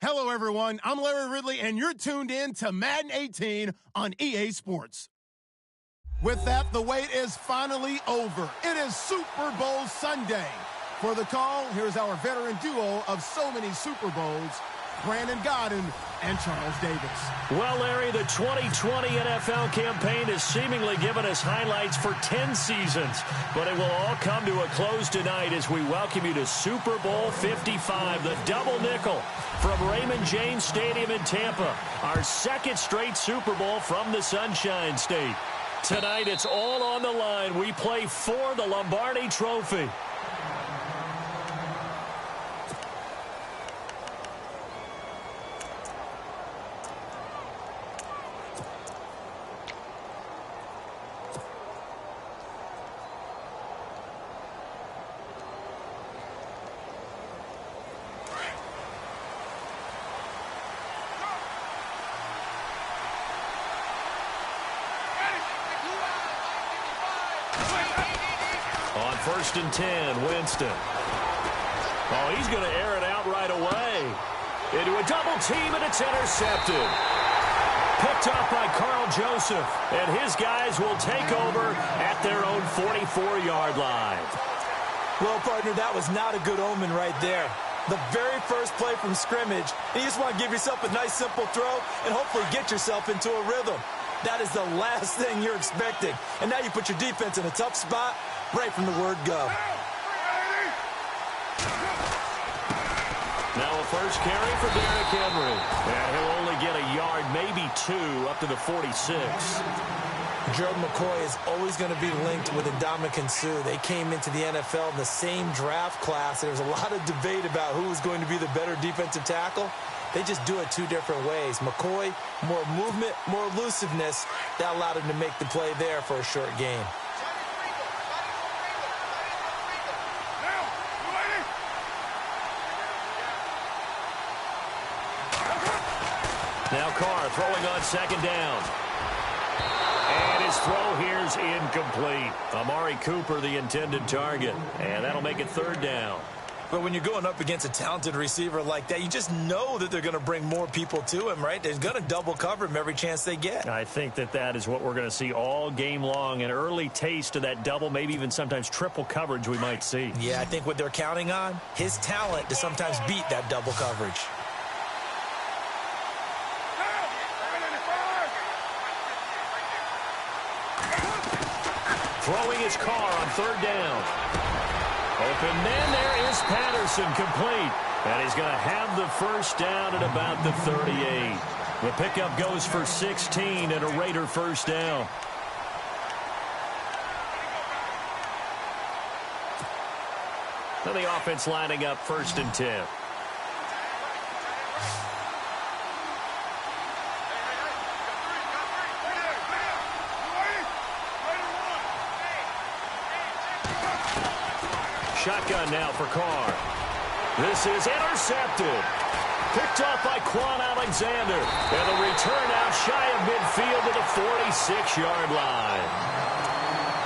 Hello, everyone. I'm Larry Ridley, and you're tuned in to Madden 18 on EA Sports. With that, the wait is finally over. It is Super Bowl Sunday. For the call, here's our veteran duo of so many Super Bowls, Brandon Godden and Charles Davis. Well, Larry, the 2020 NFL campaign has seemingly given us highlights for 10 seasons, but it will all come to a close tonight as we welcome you to Super Bowl 55, the double nickel from Raymond James Stadium in Tampa, our second straight Super Bowl from the Sunshine State. Tonight, it's all on the line. We play for the Lombardi Trophy. On 1st and 10, Winston. Oh, he's going to air it out right away. Into a double team, and it's intercepted. Picked up by Carl Joseph, and his guys will take over at their own 44-yard line. Well, partner, that was not a good omen right there. The very first play from scrimmage, and you just want to give yourself a nice, simple throw and hopefully get yourself into a rhythm. That is the last thing you're expecting. And now you put your defense in a tough spot right from the word go. Now a first carry for Derrick Henry. And he'll only get a yard, maybe two, up to the 46. Gerald McCoy is always going to be linked with Ndamukong Suh. They came into the NFL in the same draft class. There was a lot of debate about who was going to be the better defensive tackle. They just do it two different ways. McCoy, more movement, more elusiveness. That allowed him to make the play there for a short gain. Now Carr throwing on second down. And his throw here's incomplete. Amari Cooper, the intended target. And that'll make it third down. But when you're going up against a talented receiver like that, you just know that they're going to bring more people to him, right? They're going to double cover him every chance they get. I think that is what we're going to see all game long. An early taste of that double, maybe even sometimes triple coverage we might see. Yeah, I think what they're counting on, his talent to sometimes beat that double coverage. Throwing his Carr on third down. Open man, there is Patterson, complete. And he's going to have the first down at about the 38. The pickup goes for 16 and a Raider first down. Now the offense lining up 1st and 10. Shotgun now for Carr. This is intercepted. Picked off by Quan Alexander. And the return out shy of midfield to the 46-yard line.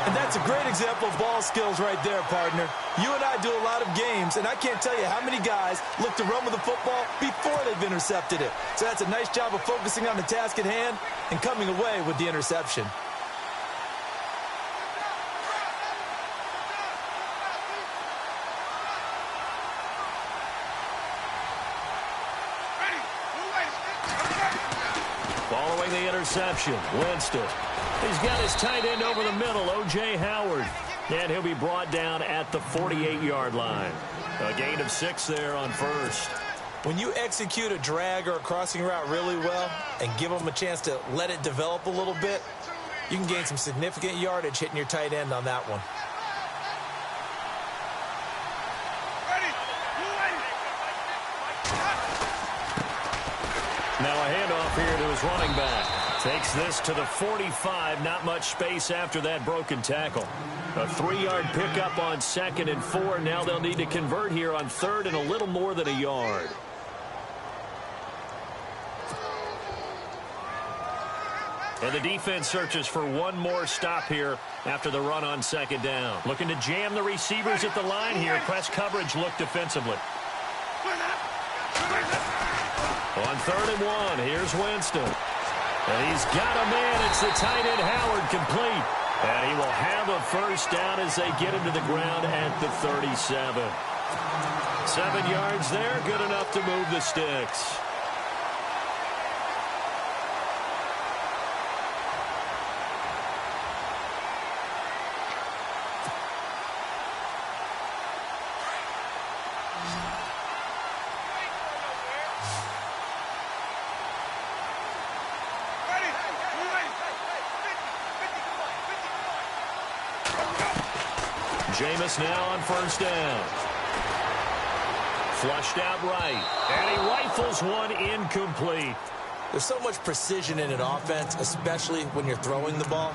And that's a great example of ball skills right there, partner. You and I do a lot of games, and I can't tell you how many guys look to run with the football before they've intercepted it. So that's a nice job of focusing on the task at hand and coming away with the interception. Following the interception, Winston. He's got his tight end over the middle, O.J. Howard. And he'll be brought down at the 48-yard line. A gain of 6 there on first. When you execute a drag or a crossing route really well and give them a chance to let it develop a little bit, you can gain some significant yardage hitting your tight end on that one. Now a handoff here to his running back. Takes this to the 45. Not much space after that broken tackle. A 3-yard pickup on 2nd and 4. Now they'll need to convert here on 3rd and a little more than a yard. And the defense searches for one more stop here after the run on 2nd down. Looking to jam the receivers at the line here. Press coverage look defensively. On 3rd and 1, here's Winston. And he's got a man. It's the tight end Howard, complete. And he will have a first down as they get him to the ground at the 37. 7 yards there, good enough to move the sticks. Jameis now on first down. Flushed out right. And he rifles one incomplete. There's so much precision in an offense, especially when you're throwing the ball.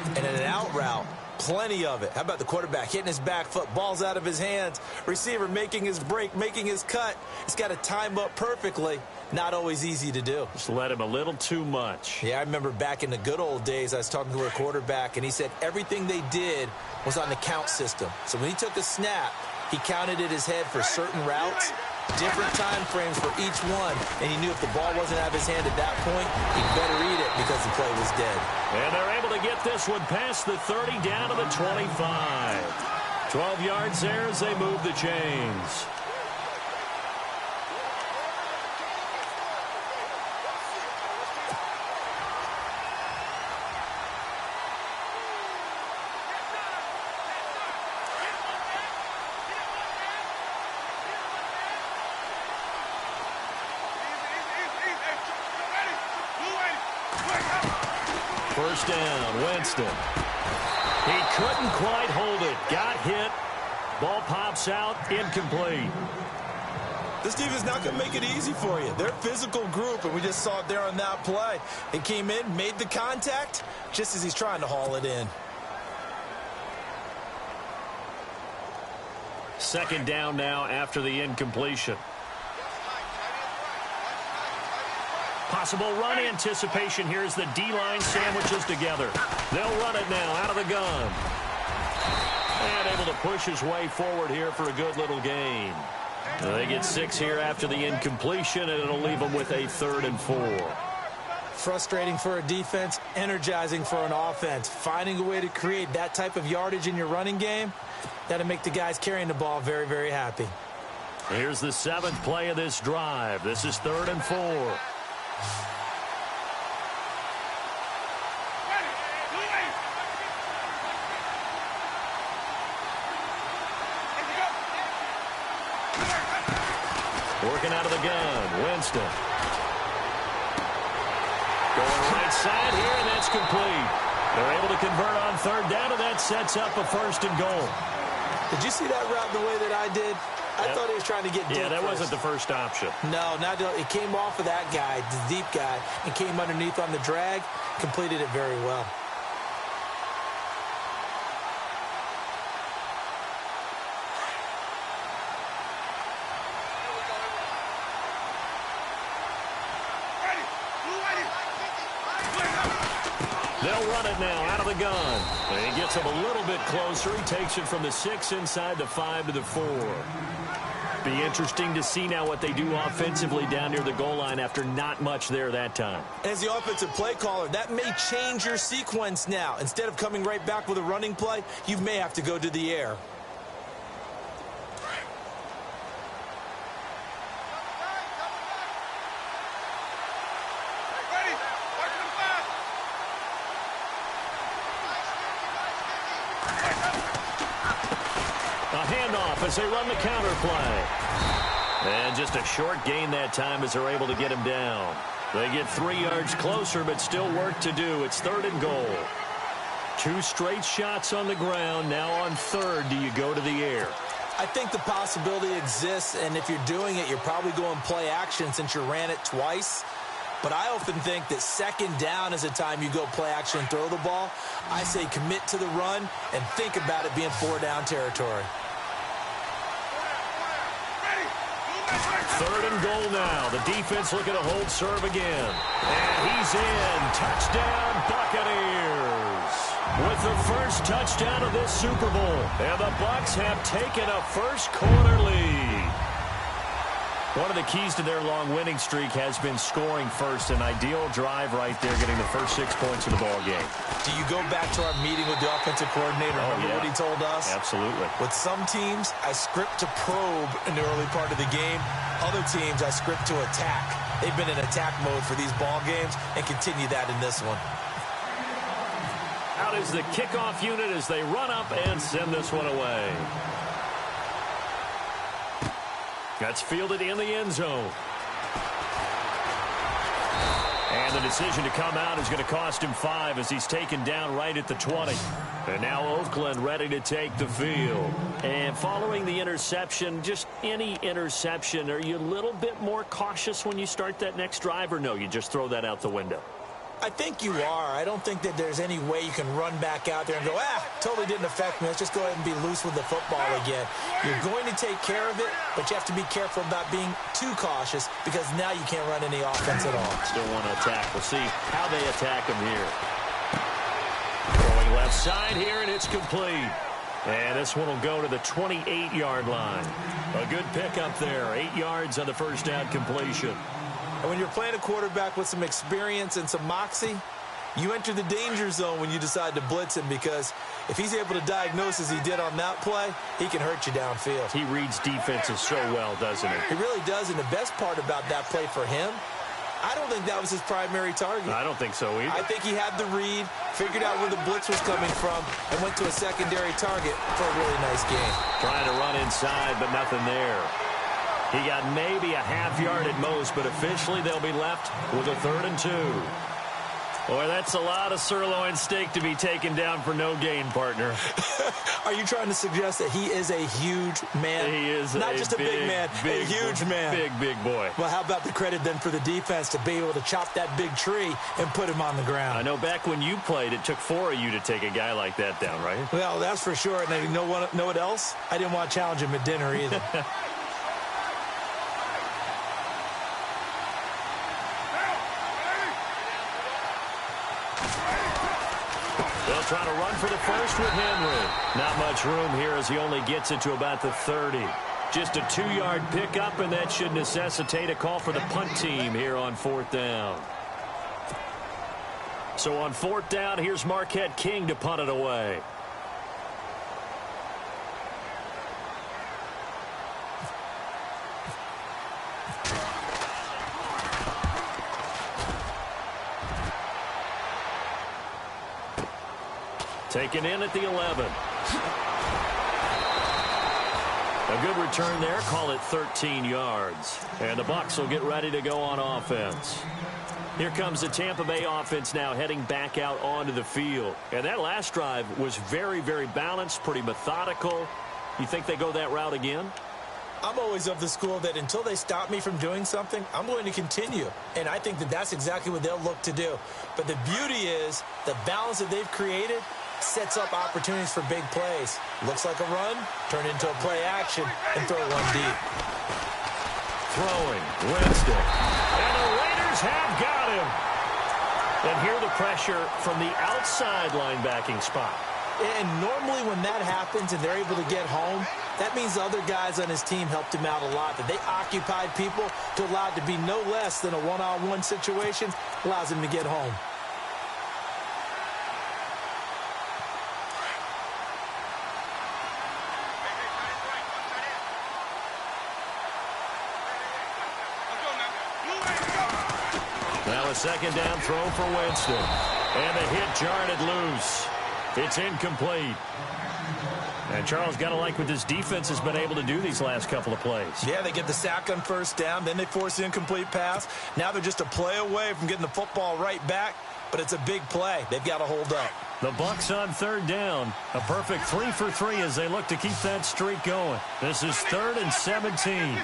And in an out route, plenty of it. How about the quarterback hitting his back foot, ball's out of his hands, receiver making his break, making his cut. He's got to time up perfectly. Not always easy to do. Just let him a little too much. Yeah, I remember back in the good old days, I was talking to a quarterback, and he said everything they did was on the count system. So when he took a snap, he counted in his head for certain routes, different time frames for each one, and he knew if the ball wasn't out of his hand at that point, he'd better eat it because the play was dead. And they're able to get this one past the 30 down to the 25. 12 yards there as they move the chains. First down, Winston. He couldn't quite hold it. Got hit. Ball pops out, incomplete. This defense is not going to make it easy for you. They're a physical group, and we just saw it there on that play. He came in, made the contact, just as he's trying to haul it in. Second down now after the incompletion. Possible run anticipation here as the D-line sandwiches together. They'll run it now out of the gun. And able to push his way forward here for a good little gain. They get 6 here after the incompletion, and it'll leave them with a 3rd and 4. Frustrating for a defense, energizing for an offense. Finding a way to create that type of yardage in your running game, that'll make the guys carrying the ball very, very happy. Here's the 7th play of this drive. This is 3rd and 4. Working out of the gun, Winston. Going right side here, and that's complete. They're able to convert on 3rd down, and that sets up a 1st and goal. Did you see that route the way that I did? I thought he was trying to get deep. Yeah, that first. wasn't the first option. No, not it came off of that guy, the deep guy, and came underneath on the drag, completed it very well. They'll run it now out of the gun. And he gets him a little bit closer. He takes it from the 6 inside the 5 to the 4. Be interesting to see now what they do offensively down near the goal line after not much there that time. As the offensive play caller, that may change your sequence now. Instead of coming right back with a running play, you may have to go to the air. As they run the counter play. And just a short gain that time as they're able to get him down. They get 3 yards closer, but still work to do. It's 3rd and goal. 2 straight shots on the ground. Now on 3rd, do you go to the air? I think the possibility exists, and if you're doing it, you're probably going play action since you ran it twice. But I often think that 2nd down is a time you go play action and throw the ball. I say commit to the run and think about it being 4-down territory. 3rd and goal now. The defense looking to hold serve again. And he's in. Touchdown, Buccaneers. With the first touchdown of this Super Bowl. And the Bucs have taken a first quarter lead. One of the keys to their long winning streak has been scoring first. An ideal drive right there, getting the first 6 points of the ball game. Do you go back to our meeting with the offensive coordinator? Remember what he told us? Absolutely. With some teams, I script to probe in the early part of the game. Other teams, I script to attack. They've been in attack mode for these ball games and continue that in this one. Out is the kickoff unit as they run up and send this one away. That's fielded in the end zone. And the decision to come out is going to cost him 5 as he's taken down right at the 20. And now Oakland ready to take the field. And following the interception, just any interception, are you a little bit more cautious when you start that next drive, or no, you just throw that out the window? I think you are. I don't think that there's any way you can run back out there and go, totally didn't affect me. Let's just go ahead and be loose with the football again. You're going to take care of it, but you have to be careful about being too cautious because now you can't run any offense at all. Still want to attack. We'll see how they attack him here. Throwing left side here, and it's complete. And this one will go to the 28-yard line. A good pickup there. 8 yards on the first down completion. And when you're playing a quarterback with some experience and some moxie, you enter the danger zone when you decide to blitz him, because if he's able to diagnose as he did on that play, he can hurt you downfield. He reads defenses so well, doesn't he? He really does, and the best part about that play for him, I don't think that was his primary target. I don't think so either. I think he had the read, figured out where the blitz was coming from, and went to a secondary target for a really nice game. Trying to run inside, but nothing there. He got maybe a half yard at most, but officially they'll be left with a 3rd and 2. Boy, that's a lot of sirloin steak to be taken down for no gain, partner. Are you trying to suggest that he is a huge man? He is not just a big man, a huge man. Big boy. Well, how about the credit then for the defense to be able to chop that big tree and put him on the ground? I know back when you played, it took 4 of you to take a guy like that down, right? Well, that's for sure. And you know what else? I didn't want to challenge him at dinner either. They'll try to run for the first with Henry. Not much room here as he only gets it to about the 30. Just a 2-yard pickup, and that should necessitate a call for the punt team here on 4th down. So on 4th down, here's Marquette King to punt it away. Taken in at the 11. A good return there. Call it 13 yards. And the Bucs will get ready to go on offense. Here comes the Tampa Bay offense now heading back out onto the field. And that last drive was very, very balanced, pretty methodical. You think they go that route again? I'm always of the school that until they stop me from doing something, I'm going to continue. And I think that that's exactly what they'll look to do. But the beauty is the balance that they've created sets up opportunities for big plays. Looks like a run, turn into a play action, and throw one deep. Throwing, Winston. And the Raiders have got him. And here the pressure from the outside linebacking spot. And normally when that happens and they're able to get home, that means the other guys on his team helped him out a lot. That they occupied people to allow it to be no less than a one-on-one situation, allows him to get home. Now a second down throw for Winston. And the hit jarred it loose. It's incomplete. And Charles, got to like what this defense has been able to do these last couple of plays. Yeah, they get the sack on first down, then they force the incomplete pass. Now they're just a play away from getting the football right back, but it's a big play. They've got to hold up. The Bucs on 3rd down. A perfect 3 for 3 as they look to keep that streak going. This is 3rd and 17.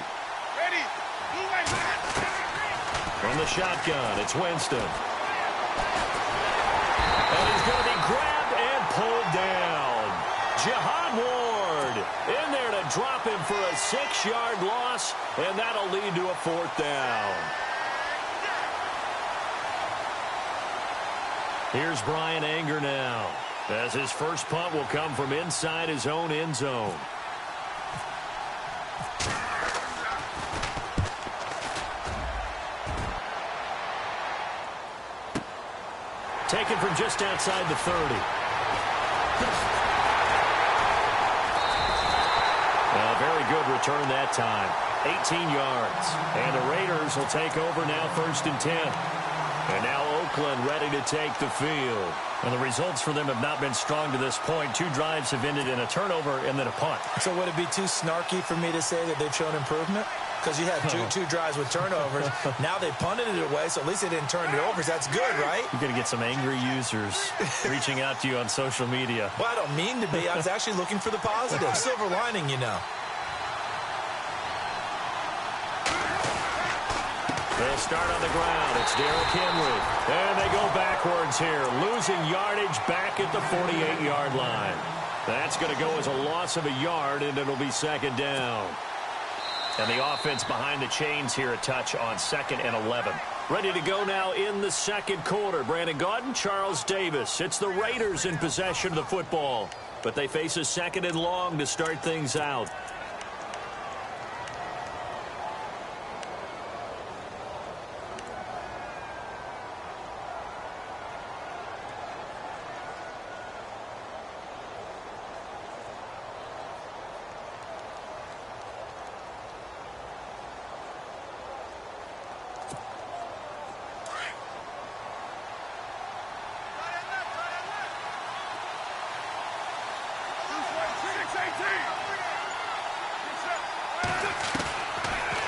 From the shotgun, it's Winston. And he's going to be grabbed and pulled down. Jihad Ward in there to drop him for a 6-yard loss, and that'll lead to a 4th down. Here's Brian Anger now, as his first punt will come from inside his own end zone. Taken from just outside the 30. A very good return that time. 18 yards. And the Raiders will take over now 1st and 10. And now Oakland ready to take the field. And the results for them have not been strong to this point. 2 drives have ended in a turnover and then a punt. So would it be too snarky for me to say that they've shown improvement? Because you had two drives with turnovers. Now they punted it away, so at least they didn't turn it over. That's good, right? You're going to get some angry users reaching out to you on social media. Well, I don't mean to be. I was actually looking for the positive. Silver lining, you know. They'll start on the ground. It's Derrick Henry. And they go backwards here, losing yardage back at the 48-yard line. That's going to go as a loss of a yard, and it'll be 2nd down. And the offense behind the chains here a touch on 2nd and 11. Ready to go now in the 2nd quarter. Brandon Gaudin, Charles Davis. It's the Raiders in possession of the football, but they face a 2nd and long to start things out.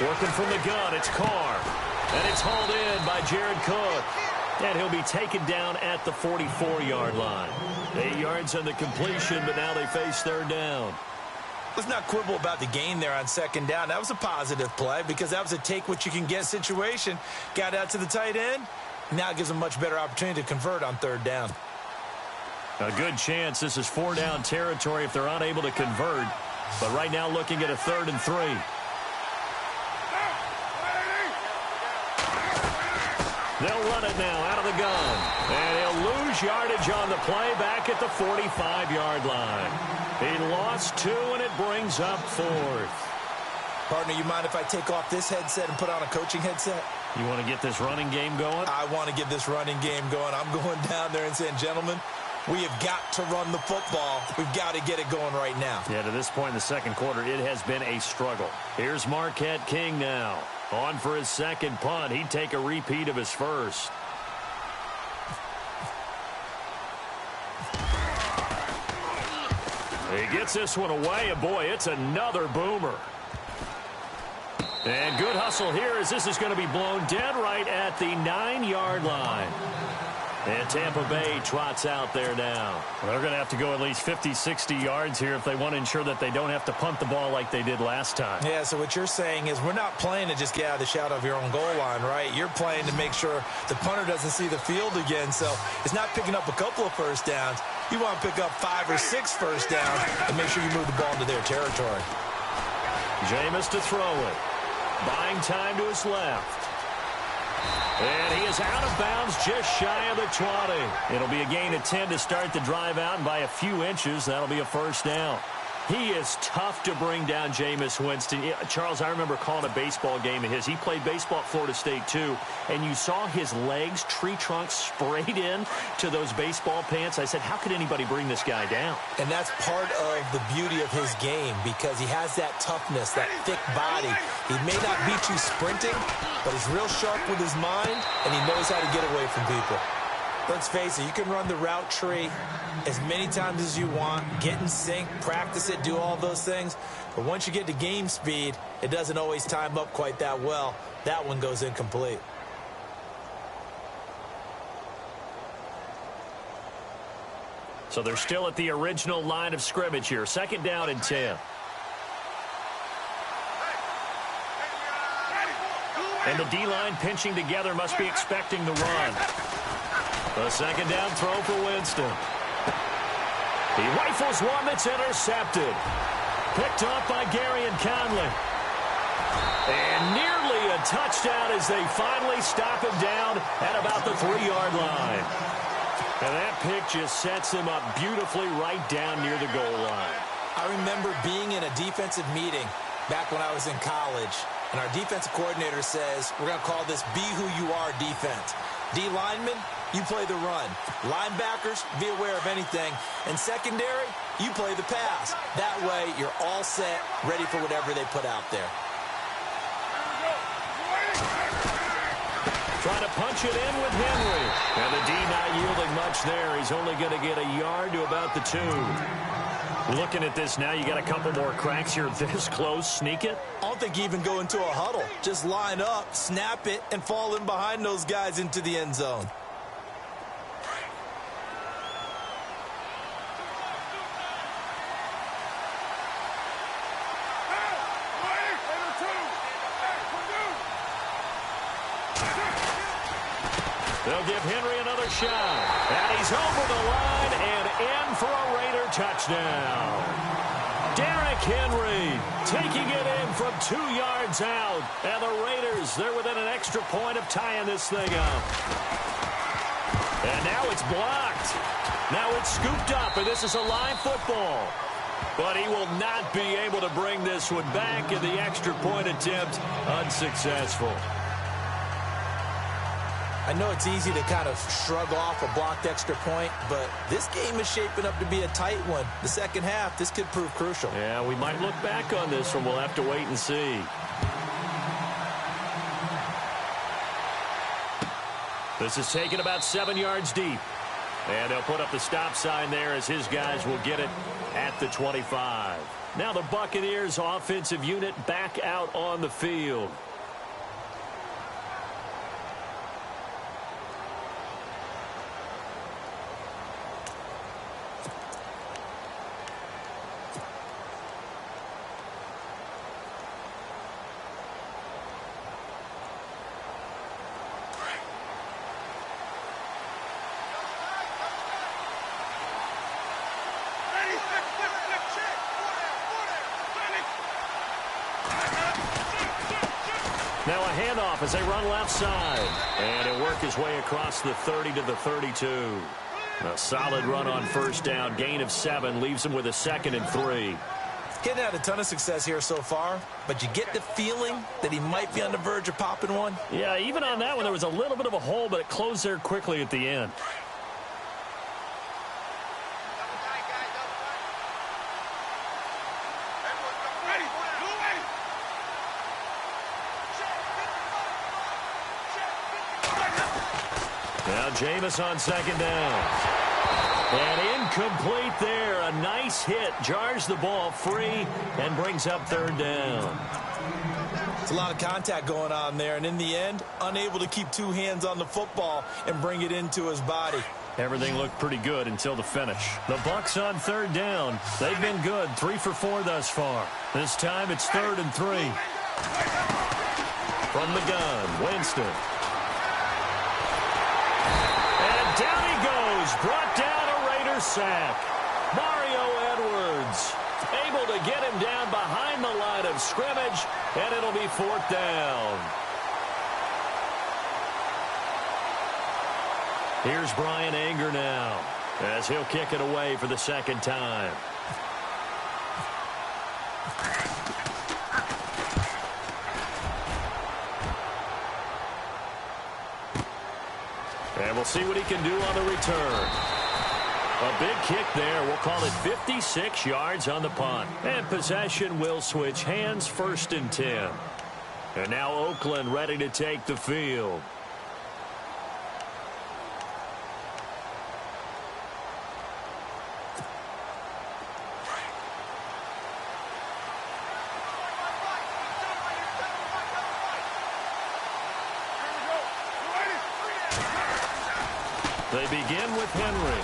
Working from the gun, it's Carr. And it's hauled in by Jared Cook. And he'll be taken down at the 44-yard line. 8 yards on the completion, but now they face 3rd down. Let's not quibble about the gain there on 2nd down. That was a positive play because that was a take-what-you-can-get situation. Got out to the tight end. Now it gives them a much better opportunity to convert on 3rd down. A good chance this is 4-down territory if they're unable to convert. But right now looking at a 3rd and 3. They'll run it now out of the gun. And he'll lose yardage on the play back at the 45-yard line. He lost 2, and it brings up 4th. Partner, you mind if I take off this headset and put on a coaching headset? You want to get this running game going? I want to get this running game going. I'm going down there and saying, gentlemen, we have got to run the football. We've got to get it going right now. Yeah, to this point in the 2nd quarter, it has been a struggle. Here's Marquette King now. On for his 2nd punt. He'd take a repeat of his 1st. He gets this one away, and boy, it's another boomer. And good hustle here as this is going to be blown dead right at the 9-yard line. And Tampa Bay trots out there now. Well, they're going to have to go at least 50, 60 yards here if they want to ensure that they don't have to punt the ball like they did last time. Yeah, so what you're saying is we're not playing to just get out of the shadow of your own goal line, right? You're playing to make sure the punter doesn't see the field again. So it's not picking up a couple of 1st downs. You want to pick up 5 or 6 1st downs and make sure you move the ball into their territory. Jameis to throw it. Buying time to his left. And he is out of bounds just shy of the 20. It'll be a gain of 10 to start the drive out, and by a few inches, that'll be a 1st down. He is tough to bring down, Jameis Winston. Charles, I remember calling a baseball game of his. He played baseball at Florida State, too, and you saw his legs, tree trunks sprayed in to those baseball pants. I said, how could anybody bring this guy down? And that's part of the beauty of his game because he has that toughness, that thick body. He may not beat you sprinting, but he's real sharp with his mind, and he knows how to get away from people. Let's face it, you can run the route tree as many times as you want, get in sync, practice it, do all those things. But once you get to game speed, it doesn't always time up quite that well. That one goes incomplete. So they're still at the original line of scrimmage here. 2nd down and 10. And the D-line pinching together must be expecting the run. A 2nd down throw for Winston. He rifles one that's intercepted. Picked off by Gary and Conley. And nearly a touchdown as they finally stop him down at about the 3-yard line. And that pick just sets him up beautifully right down near the goal line. I remember being in a defensive meeting back when I was in college, and our defensive coordinator says, we're going to call this Be Who You Are defense. D linemen, you play the run. Linebackers, be aware of anything. And secondary, you play the pass. That way, you're all set, ready for whatever they put out there. Trying to punch it in with Henry. And the D not yielding much there. He's only going to get a yard to about the 2. Looking at this now, you got a couple more cracks here this close. Sneak it? I don't think you even go into a huddle. Just line up, snap it, and fall in behind those guys into the end zone. They'll give Henry another shot. And he's over the line and in for a Raider touchdown. Derrick Henry taking it in from 2 yards out. And the Raiders, they're within an extra point of tying this thing up. And now it's blocked. Now it's scooped up, and this is a live football. But he will not be able to bring this one back, and the extra point attempt unsuccessful. I know it's easy to kind of shrug off a blocked extra point, but this game is shaping up to be a tight one. The second half, this could prove crucial. Yeah, we might look back on this one. We'll have to wait and see. This is taken about 7 yards deep. And they'll put up the stop sign there as his guys will get it at the 25. Now the Buccaneers offensive unit back out on the field. Now a handoff as they run left side. And he'll work his way across the 30 to the 32. A solid run on first down. Gain of 7 leaves him with a 2nd and 3. Getting had a ton of success here so far, but you get the feeling that he might be on the verge of popping one. Yeah, even on that one, there was a little bit of a hole, but it closed there quickly at the end. Now Jameis on 2nd down. And incomplete there. A nice hit. Jars the ball free and brings up 3rd down. It's a lot of contact going on there, and in the end, unable to keep 2 hands on the football and bring it into his body. Everything looked pretty good until the finish. The Bucs on 3rd down. They've been good. 3 for 4 thus far. This time it's 3rd and 3. From the gun, Winston. And down he goes. Brought down a Raider sack. Mario Edwards able to get him down behind the line of scrimmage, and it'll be 4th down. Here's Brian Anger now as he'll kick it away for the 2nd time. And we'll see what he can do on the return. A big kick there. We'll call it 56 yards on the punt. And possession will switch hands, 1st and 10. And now Oakland ready to take the field. They begin with Henry.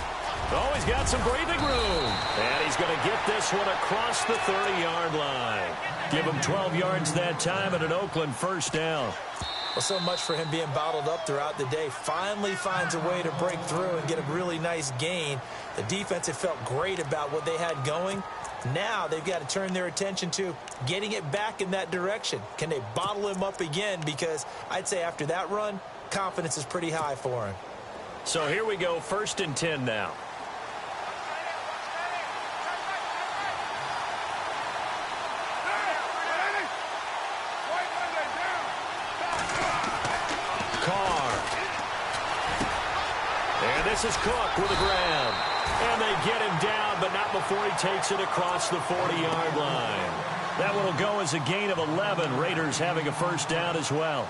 Oh, he's got some breathing room. And he's going to get this one across the 30-yard line. Give him 12 yards that time and an Oakland 1st down. Well, so much for him being bottled up throughout the day. Finally finds a way to break through and get a really nice gain. The defense had felt great about what they had going. Now they've got to turn their attention to getting it back in that direction. Can they bottle him up again? Because I'd say after that run, confidence is pretty high for him. So here we go, 1st and 10 now. This is Cook with a grab. And they get him down, but not before he takes it across the 40-yard line. That one will go as a gain of 11. Raiders having a first down as well.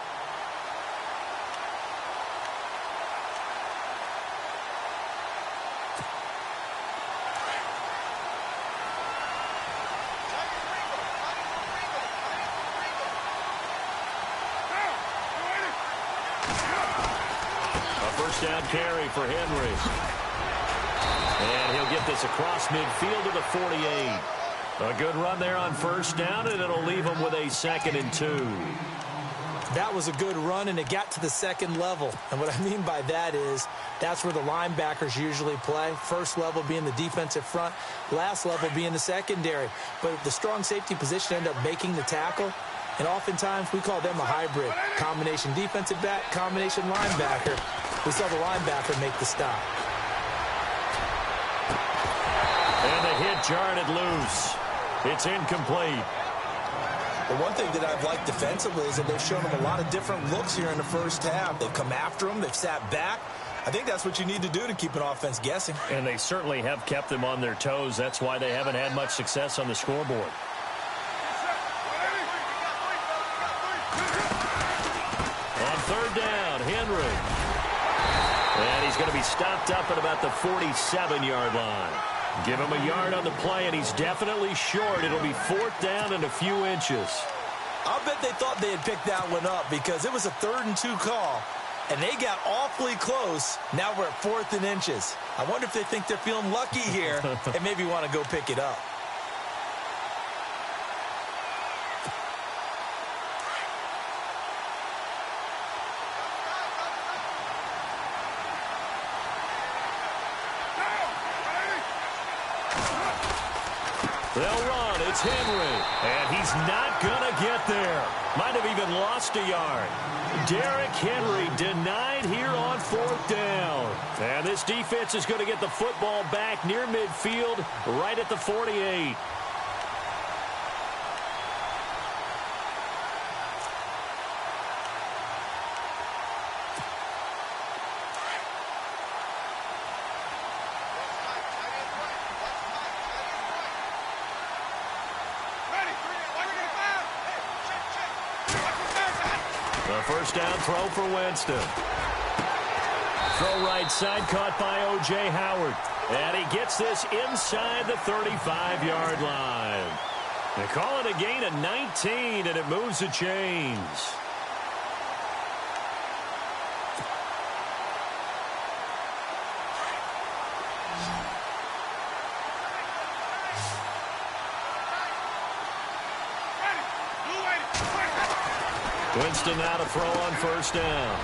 Down carry for Henry. And he'll get this across midfield to the 48. A good run there on first down, and it'll leave him with a 2nd and 2. That was a good run, and it got to the second level. And what I mean by that is that's where the linebackers usually play. First level being the defensive front, last level being the secondary. But the strong safety position ended up making the tackle. And oftentimes we call them a hybrid. Combination defensive back, combination linebacker. We saw the linebacker make the stop. And the hit jarred it loose. It's incomplete. The one thing that I've liked defensively is that they've shown them a lot of different looks here in the first half. They've come after them. They've sat back. I think that's what you need to do to keep an offense guessing. And they certainly have kept them on their toes. That's why they haven't had much success on the scoreboard. On third down, Henry. And he's going to be stopped up at about the 47-yard line. Give him a yard on the play, and he's definitely short. It'll be 4th down and a few inches. I'll bet they thought they had picked that one up because it was a 3rd and 2 call, and they got awfully close. Now we're at 4th and inches. I wonder if they think they're feeling lucky here and maybe want to go pick it up. They'll run. It's Henry. And he's not going to get there. Might have even lost a yard. Derrick Henry denied here on 4th down. And this defense is going to get the football back near midfield, right at the 48. First down throw for Winston. Throw right side, caught by O.J. Howard. And he gets this inside the 35-yard line. They call it a gain of 19, and it moves the chains. Winston now to throw on first down.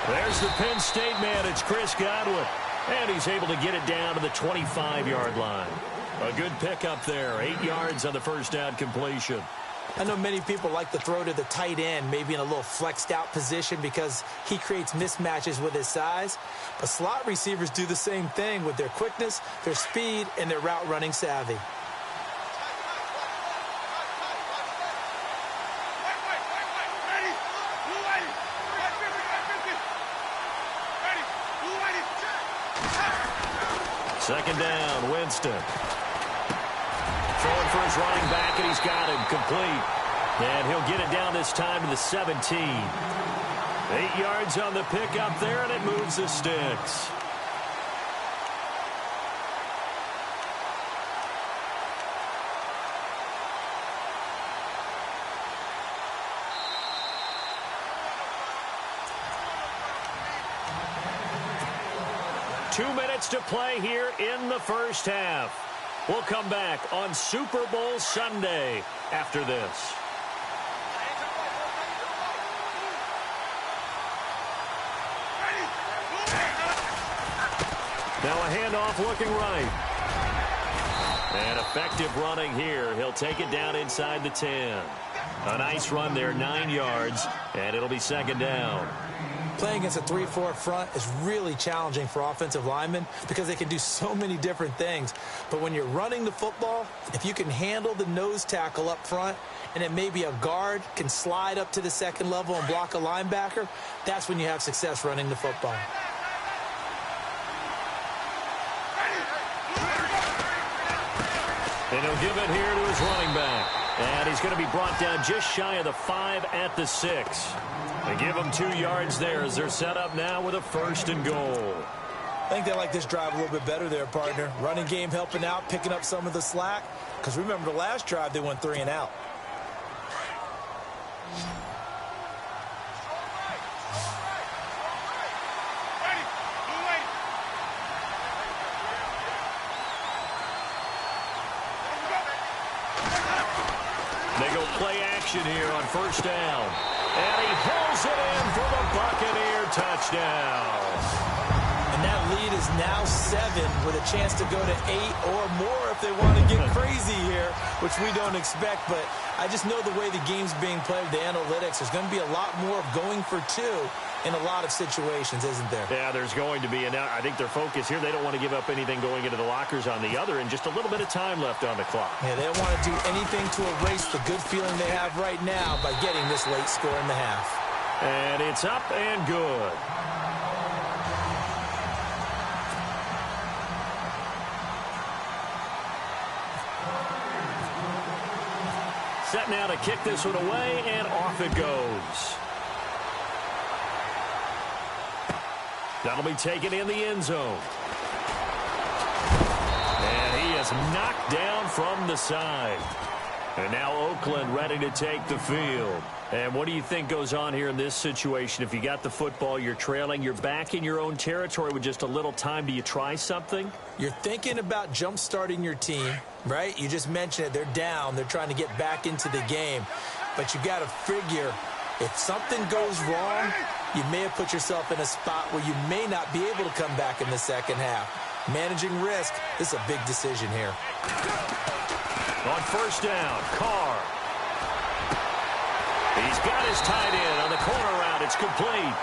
There's the Penn State man. It's Chris Godwin. And he's able to get it down to the 25-yard line. A good pickup there. 8 yards on the first down completion. I know many people like to throw to the tight end, maybe in a little flexed out position because he creates mismatches with his size. But slot receivers do the same thing with their quickness, their speed, and their route running savvy. Second down, Winston. Throwing for his running back, and he's got him complete. And he'll get it down this time to the 17. 8 yards on the pickup there, and it moves the sticks. Two minutes to play here in the first half. We'll come back on Super Bowl Sunday after this. Now a handoff looking right. And effective running here. He'll take it down inside the 10. A nice run there, 9 yards, and it'll be second down. Playing against a 3-4 front is really challenging for offensive linemen because they can do so many different things. But when you're running the football, if you can handle the nose tackle up front and then maybe a guard can slide up to the second level and block a linebacker, that's when you have success running the football. And he'll give it here to his running back. And he's going to be brought down just shy of the 5 at the 6. They give him 2 yards there as they're set up now with a 1st and goal. I think they like this drive a little bit better there, partner. Running game helping out, picking up some of the slack. Because remember, the last drive, they went 3 and out. They go play action here on 1st down. And he hauls it in for the Buccaneer touchdown. And that lead is now 7 with a chance to go to 8 or more if they want to get crazy here, which we don't expect. But I just know the way the game's being played, the analytics, there's going to be a lot more of going for 2 in a lot of situations, isn't there? Yeah, there's going to be. And now I think their focus here, they don't want to give up anything going into the lockers on the other, and just a little bit of time left on the clock. Yeah, they don't want to do anything to erase the good feeling they have right now by getting this late score in the half. And it's up and good. Set now to kick this one away, and off it goes. That'll be taken in the end zone. And he is knocked down from the side. And now Oakland ready to take the field. And what do you think goes on here in this situation? If you got the football, you're trailing, you're back in your own territory with just a little time. Do you try something? You're thinking about jump-starting your team, right? You just mentioned it. They're down. They're trying to get back into the game. But you got to figure, if something goes wrong, you may have put yourself in a spot where you may not be able to come back in the second half. Managing risk, this is a big decision here. On 1st down, Carr. He's got his tight end on the corner route. It's complete.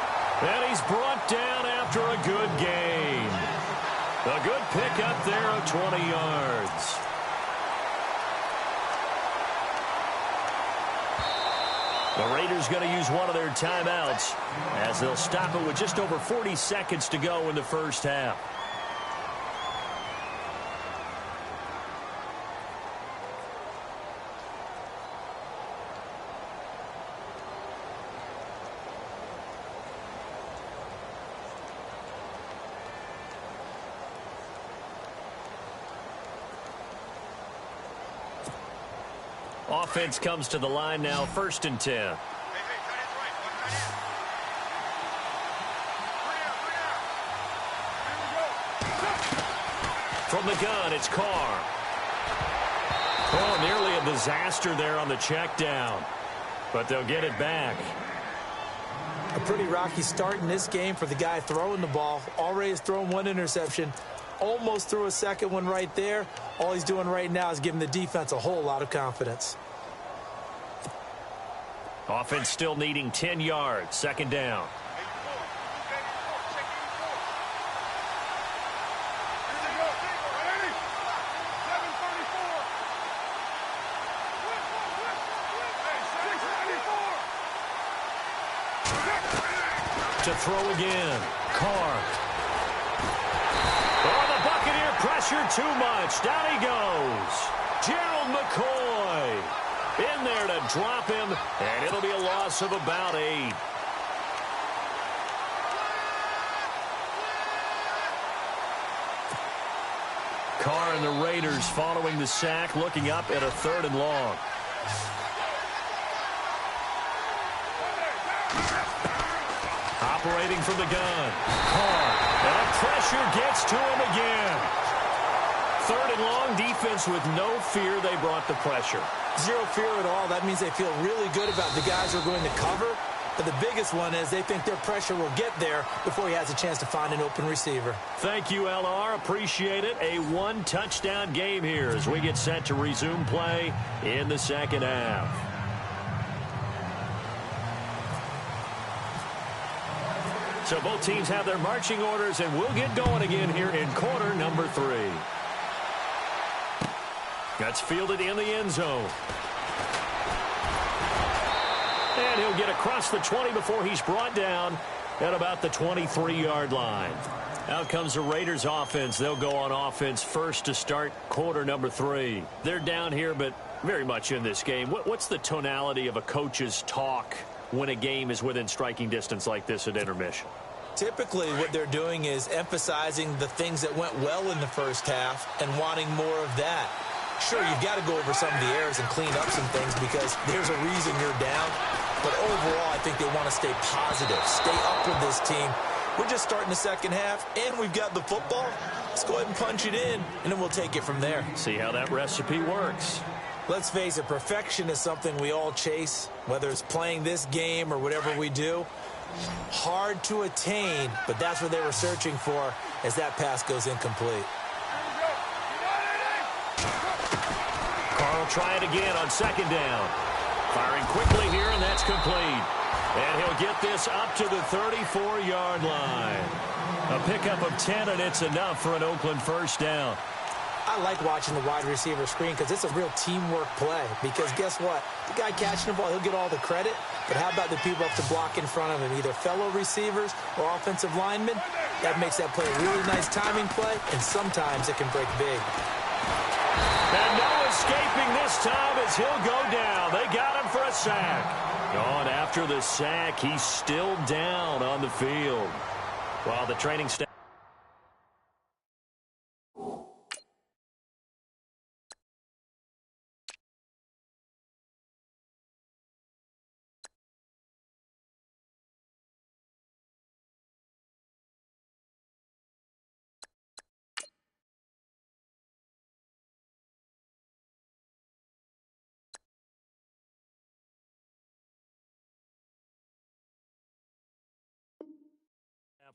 And he's brought down after a good gain. A good pickup there of 20 yards. The Raiders going to use one of their timeouts as they'll stop it with just over 40 seconds to go in the first half. Offense comes to the line now, 1st and 10. From the gun, it's Carr. Oh, nearly a disaster there on the check down. But they'll get it back. A pretty rocky start in this game for the guy throwing the ball. Already has thrown 1 interception. Almost threw a second one right there. All he's doing right now is giving the defense a whole lot of confidence. Offense still needing 10 yards. 2nd down. To throw again. Carr. Oh, the Buccaneer pressure too much. Down he goes. Gerald McCoy in there to drop him, and it'll be a loss of about 8. Carr and the Raiders following the sack, looking up at a 3rd and long. Operating from the gun. Carr. And the pressure gets to him again. 3rd and long, defense with no fear. They brought the pressure. Zero fear at all. That means they feel really good about the guys who are going to cover. But the biggest one is they think their pressure will get there before he has a chance to find an open receiver. Thank you, LR. Appreciate it. A 1-touchdown game here as we get set to resume play in the second half. So both teams have their marching orders, and we'll get going again here in quarter number 3. That's fielded in the end zone. And he'll get across the 20 before he's brought down at about the 23-yard line. Out comes the Raiders offense. They'll go on offense first to start quarter number 3. They're down here, but very much in this game. What's the tonality of a coach's talk when a game is within striking distance like this at intermission? Typically, what they're doing is emphasizing the things that went well in the first half and wanting more of that. Sure, you've got to go over some of the errors and clean up some things because there's a reason you're down. But overall, I think they want to stay positive, stay up with this team. We're just starting the second half, and we've got the football. Let's go ahead and punch it in, and then we'll take it from there. See how that recipe works. Let's face it, perfection is something we all chase, whether it's playing this game or whatever we do. Hard to attain, but that's what they were searching for as that pass goes incomplete. Carr will try it again on second down. Firing quickly here, and that's complete. And he'll get this up to the 34-yard line. A pickup of 10, and it's enough for an Oakland first down. I like watching the wide receiver screen because it's a real teamwork play. Because guess what? The guy catching the ball, he'll get all the credit. But how about the people up to block in front of him, either fellow receivers or offensive linemen? That makes that play a really nice timing play, and sometimes it can break big. And no escaping this time as he'll go down. They got him for a sack. On after the sack, he's still down on the field. While the training staff.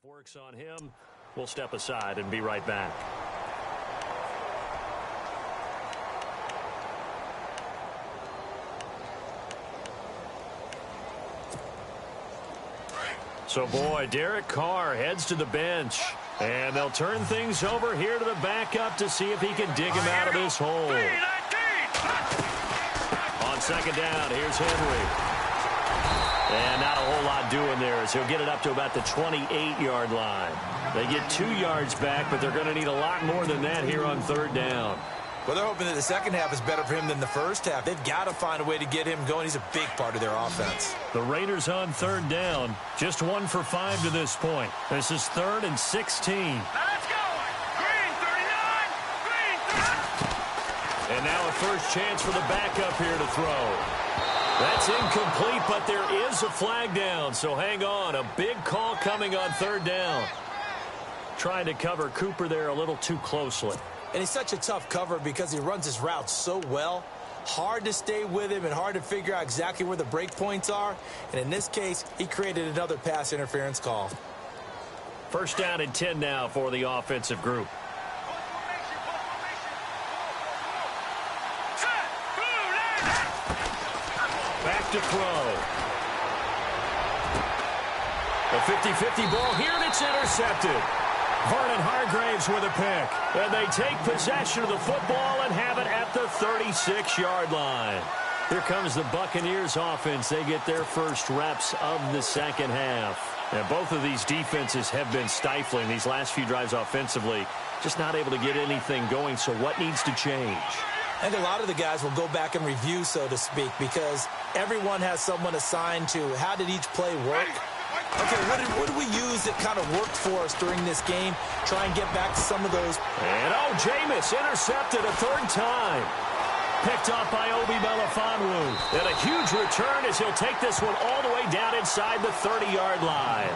Works on him. We'll step aside and be right back. So, boy, Derek Carr heads to the bench. And they'll turn things over here to the backup to see if he can dig him out of this hole. On second down, here's Henry. And not a whole lot doing there as he'll get it up to about the 28-yard line. They get 2 yards back, but they're going to need a lot more than that here on third down. Well, they're hoping that the second half is better for him than the first half. They've got to find a way to get him going. He's a big part of their offense. The Raiders on third down, just 1 for 5 to this point. This is 3rd and 16. Let's go! Green 39! Green 30! And now a first chance for the backup here to throw. That's incomplete, but there is a flag down, so hang on. A big call coming on third down. Trying to cover Cooper there a little too closely. And he's such a tough cover because he runs his route so well. Hard to stay with him and hard to figure out exactly where the break points are. And in this case, he created another pass interference call. First down and 10 now for the offensive group. Back to throw. A 50-50 ball here, and it's intercepted. Vernon Hargraves with a pick. And they take possession of the football and have it at the 36-yard line. Here comes the Buccaneers offense. They get their first reps of the second half. And both of these defenses have been stifling these last few drives offensively. Just not able to get anything going, so what needs to change? I think a lot of the guys will go back and review, so to speak, because everyone has someone assigned to how did each play work. Okay, what did we use that kind of worked for us during this game? Try and get back to some of those. And, Jameis intercepted a third time. Picked off by Obi Melifonwu. And a huge return as he'll take this one all the way down inside the 30-yard line.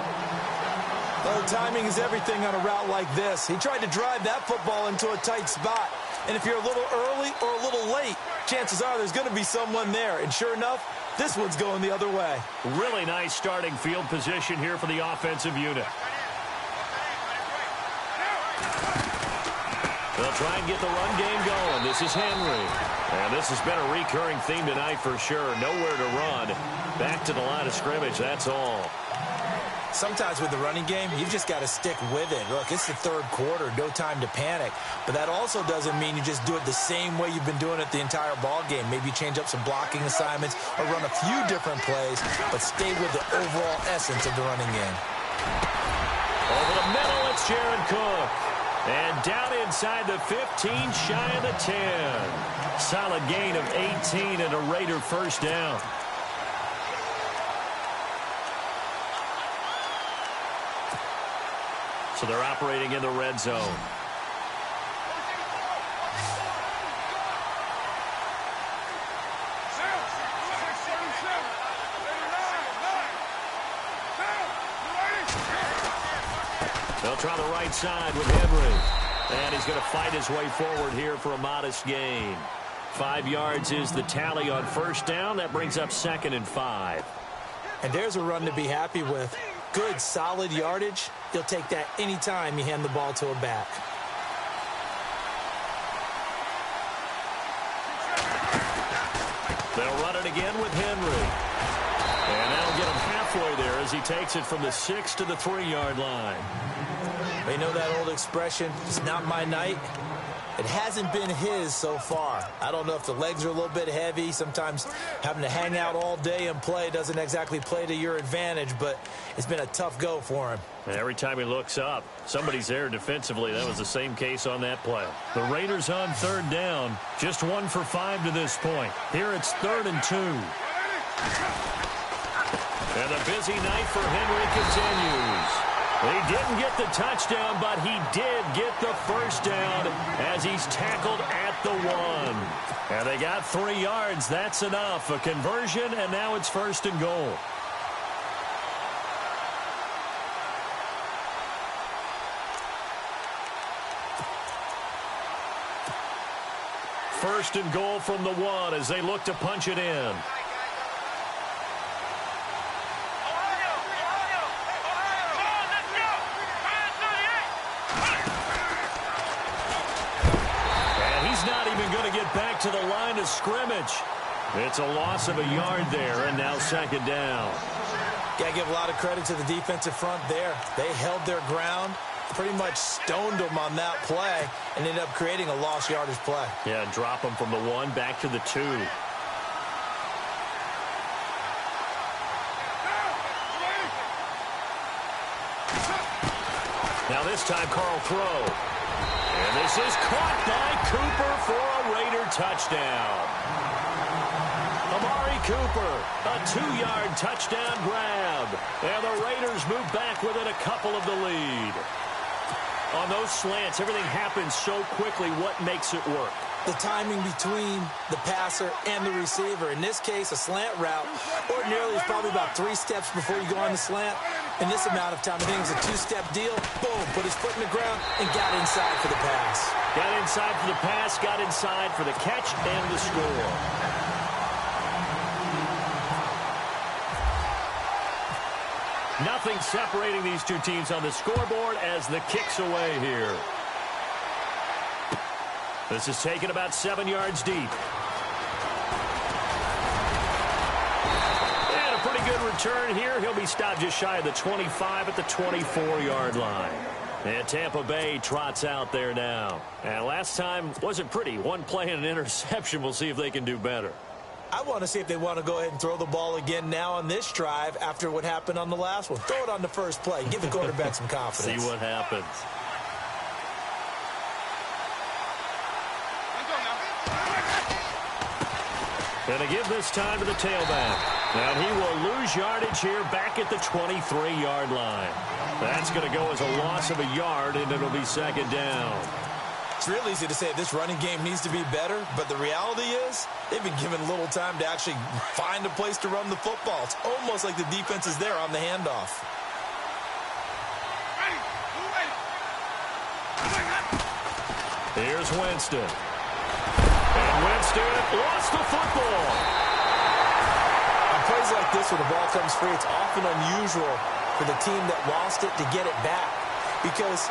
Well, timing is everything on a route like this. He tried to drive that football into a tight spot. And if you're a little early or a little late, chances are there's going to be someone there. And sure enough, this one's going the other way. Really nice starting field position here for the offensive unit. They'll try and get the run game going. This is Henry. And this has been a recurring theme tonight for sure. Nowhere to run. Back to the line of scrimmage, that's all. Sometimes with the running game, you've just got to stick with it. Look, it's the third quarter, no time to panic. But that also doesn't mean you just do it the same way you've been doing it the entire ball game. Maybe change up some blocking assignments or run a few different plays, but stay with the overall essence of the running game. Over the middle, it's Jared Cook. And down inside the 15, shy of the 10. Solid gain of 18 and a Raider first down. So they're operating in the red zone. They'll try the right side with Henry. And he's going to fight his way forward here for a modest gain. 5 yards is the tally on first down. That brings up 2nd and 5. And there's a run to be happy with. Good, solid yardage. You'll take that anytime you hand the ball to a back. They'll run it again with Henry. And that'll get him halfway there as he takes it from the 6 to the 3-yard line. They know that old expression, it's not my night. It hasn't been his so far. I don't know if the legs are a little bit heavy. Sometimes having to hang out all day and play doesn't exactly play to your advantage, but it's been a tough go for him. And every time he looks up, somebody's there defensively. That was the same case on that play. The Raiders on 3rd down, just 1 for 5 to this point. Here it's 3rd and 2. And the busy night for Henry continues. He didn't get the touchdown, but he did get the first down as he's tackled at the 1. And they got 3 yards. That's enough. A conversion, and now it's 1st and goal. First and goal from the 1 as they look to punch it in. Back to the line of scrimmage. It's a loss of a yard there, and now 2nd down. Got to give a lot of credit to the defensive front there. They held their ground, pretty much stoned them on that play, and ended up creating a lost yardage play. Yeah, drop them from the 1 back to the 2. Now this time, Carl Crow. And this is caught by Cooper for a Raider touchdown. Amari Cooper, a 2-yard touchdown grab. And the Raiders move back within a couple of the lead. On those slants, everything happens so quickly. What makes it work? The timing between the passer and the receiver. In this case, a slant route. Ordinarily, it's probably about 3 steps before you go on the slant. In this amount of time, I think it's a 2-step deal. Boom, put his foot in the ground and got inside for the pass. Got inside for the pass, got inside for the catch and the score. Nothing separating these two teams on the scoreboard as the kick's away here. This is taken about 7 yards deep. And a pretty good return here. He'll be stopped just shy of the 25 at the 24-yard line. And Tampa Bay trots out there now. And last time wasn't pretty. 1 play and an interception. We'll see if they can do better. I want to see if they want to go ahead and throw the ball again now on this drive after what happened on the last one. Throw it on the first play. Give the quarterback some confidence. See what happens. Going to give this time to the tailback. And he will lose yardage here back at the 23-yard line. That's going to go as a loss of a yard, and it'll be 2nd down. It's real easy to say this running game needs to be better, but the reality is they've been given little time to actually find a place to run the football. It's almost like the defense is there on the handoff. Here's Winston. And Winston lost the football. On plays like this where the ball comes free, it's often unusual for the team that lost it to get it back because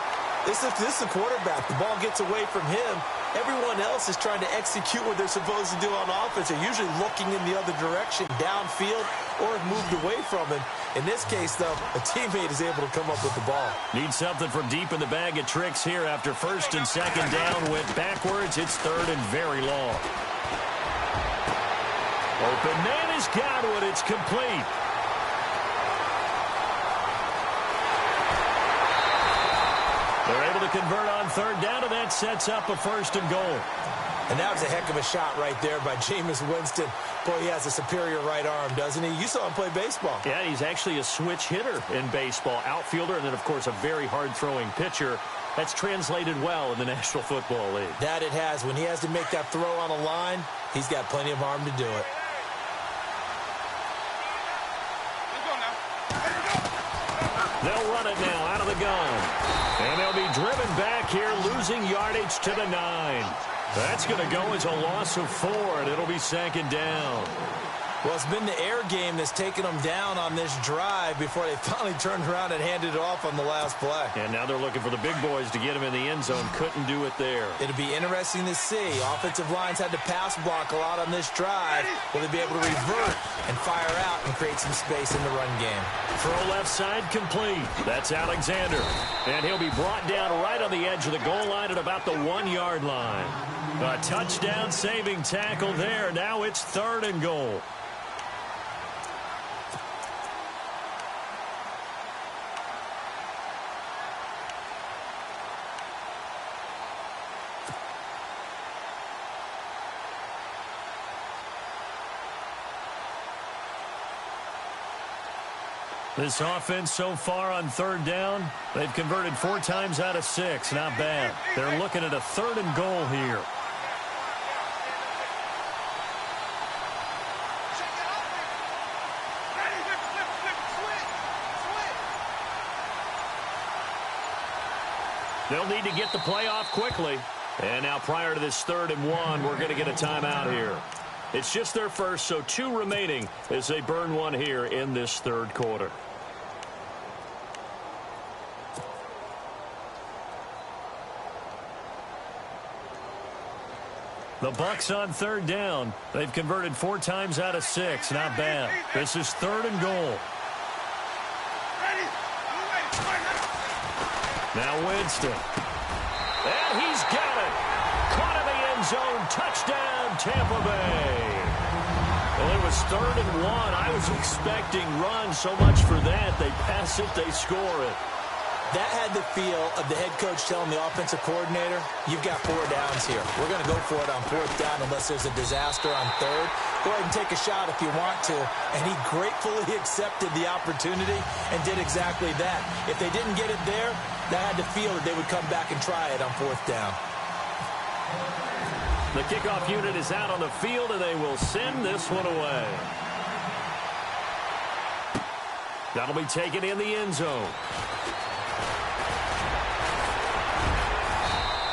this is the quarterback. The ball gets away from him. Everyone else is trying to execute what they're supposed to do on offense. They're usually looking in the other direction, downfield, or have moved away from him. In this case, though, a teammate is able to come up with the ball. Need something from deep in the bag of tricks here after 1st and 2nd down. Went backwards. It's 3rd and very long. Open man is Godwin. It's complete. convert on third down, and that sets up a 1st and goal. And that was a heck of a shot right there by Jameis Winston. Boy, he has a superior right arm, doesn't he? You saw him play baseball. Yeah, he's actually a switch hitter in baseball. Outfielder, and then, of course, a very hard-throwing pitcher. That's translated well in the National Football League. That it has. When he has to make that throw on a line, he's got plenty of arm to do it. They'll run it now out of the gun. And they'll be driven back here, losing yardage to the 9. That's going to go as a loss of 4, and it'll be 2nd down. Well, it's been the air game that's taken them down on this drive before they finally turned around and handed it off on the last play. And now they're looking for the big boys to get him in the end zone. Couldn't do it there. It'll be interesting to see. Offensive lines had to pass block a lot on this drive. Will they be able to revert and fire out and create some space in the run game? Throw left side complete. That's Alexander. And he'll be brought down right on the edge of the goal line at about the 1-yard line. A touchdown saving tackle there. Now it's 3rd and goal. This offense so far on 3rd down, they've converted 4 times out of 6. Not bad. They're looking at a 3rd and goal here. They'll need to get the play off quickly. And now prior to this 3rd and 1, we're going to get a timeout here. It's just their first, so 2 remaining as they burn 1 here in this 3rd quarter. The Bucs on 3rd down. They've converted 4 times out of 6. Not bad. This is 3rd and goal. Now Winston. And he's got it. Caught in the end zone. Touchdown, Tampa Bay. Well, it was 3rd and 1. I was expecting run so much for that. They pass it, they score it. That had the feel of the head coach telling the offensive coordinator, you've got 4 downs here. We're going to go for it on 4th down unless there's a disaster on 3rd. Go ahead and take a shot if you want to. And he gratefully accepted the opportunity and did exactly that. If they didn't get it there, that had the feel that they would come back and try it on 4th down. The kickoff unit is out on the field, and they will send this one away. That'll be taken in the end zone.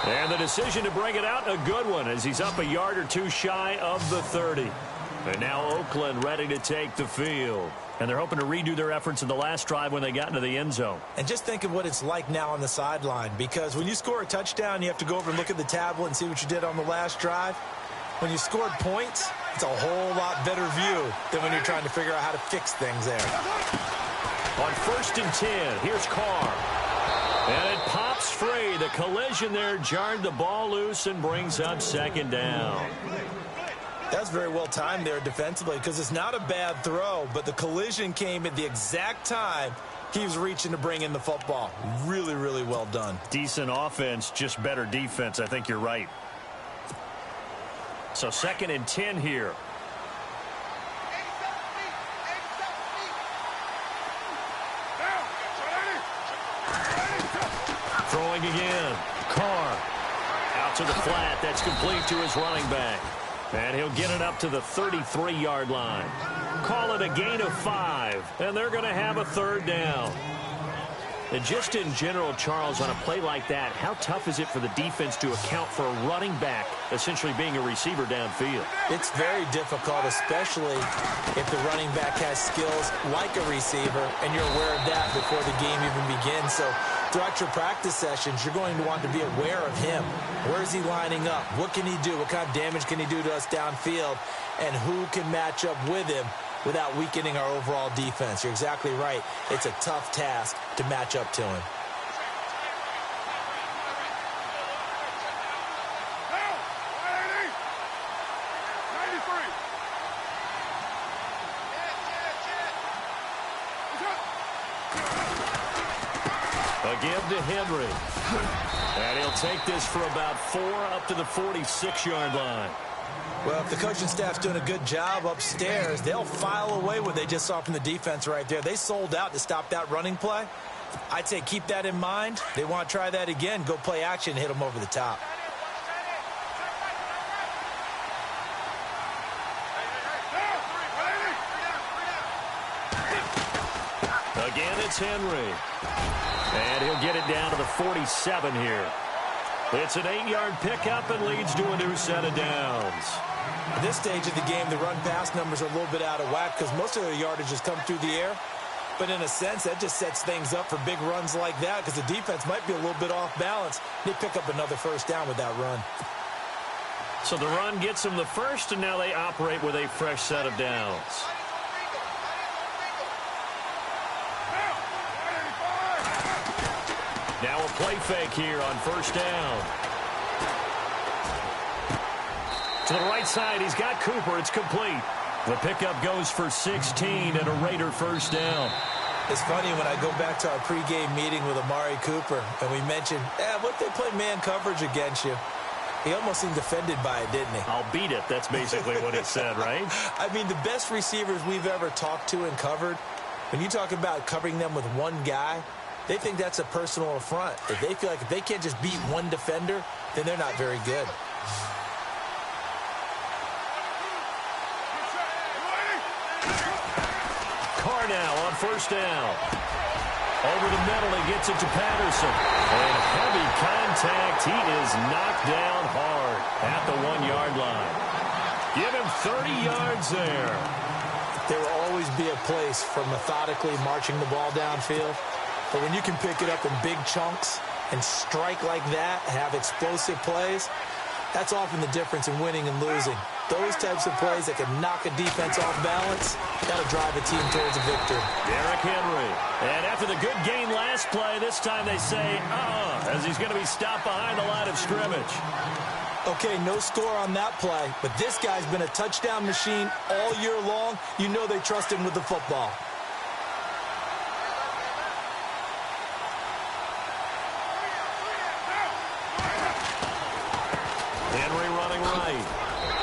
And the decision to bring it out, a good one, as he's up a yard or 2 shy of the 30. And now Oakland ready to take the field. And they're hoping to redo their efforts in the last drive when they got into the end zone. And just think of what it's like now on the sideline, because when you score a touchdown, you have to go over and look at the tablet and see what you did on the last drive. When you scored points, it's a whole lot better view than when you're trying to figure out how to fix things there. On 1st and 10, here's Carr. And it pops free. The collision there jarred the ball loose and brings up 2nd down. That's very well timed there defensively, because it's not a bad throw, but the collision came at the exact time he was reaching to bring in the football. Really, really well done. Decent offense, just better defense. I think you're right. So 2nd and 10 here. Throwing again. Carr out to the flat. That's complete to his running back. And he'll get it up to the 33-yard line. Call it a gain of 5. And they're going to have a 3rd down. And just in general, Charles, on a play like that, how tough is it for the defense to account for a running back essentially being a receiver downfield? It's very difficult, especially if the running back has skills like a receiver, and you're aware of that before the game even begins. So throughout your practice sessions, you're going to want to be aware of him. Where is he lining up? What can he do? What kind of damage can he do to us downfield? And who can match up with him without weakening our overall defense? You're exactly right. It's a tough task to match up to him. A give to Henry. And he'll take this for about 4 up to the 46-yard line. Well, if the coaching staff's doing a good job upstairs, they'll file away what they just saw from the defense right there. They sold out to stop that running play. I'd say keep that in mind. They want to try that again. Go play action and hit them over the top. Again, it's Henry. And he'll get it down to the 47 here. It's an 8-yard pickup and leads to a new set of downs. At this stage of the game, the run-pass numbers are a little bit out of whack because most of their yardage has come through the air. But in a sense, that just sets things up for big runs like that because the defense might be a little bit off balance. They pick up another first down with that run. So the run gets them the first, and now they operate with a fresh set of downs. Now a play fake here on first down. To the right side, he's got Cooper. It's complete. The pickup goes for 16 and a Raider first down. It's funny when I go back to our pregame meeting with Amari Cooper, and we mentioned, what if they play man coverage against you? He almost seemed offended by it, didn't he? I'll beat it. That's basically what he said, right? I mean, the best receivers we've ever talked to and covered, when you talk about covering them with one guy, they think that's a personal affront. If they feel like if they can't just beat one defender, then they're not very good. Carr now on first down. Over the middle, he gets it to Patterson. And heavy contact. He is knocked down hard at the 1-yard line. Give him 30 yards there. There will always be a place for methodically marching the ball downfield. But when you can pick it up in big chunks and strike like that, have explosive plays, that's often the difference in winning and losing. Those types of plays that can knock a defense off balance, that'll drive a team towards a victory. Derrick Henry. And after the good game last play, this time they say, as he's going to be stopped behind the line of scrimmage. Okay, no score on that play, but this guy's been a touchdown machine all year long. You know they trust him with the football. Henry running right.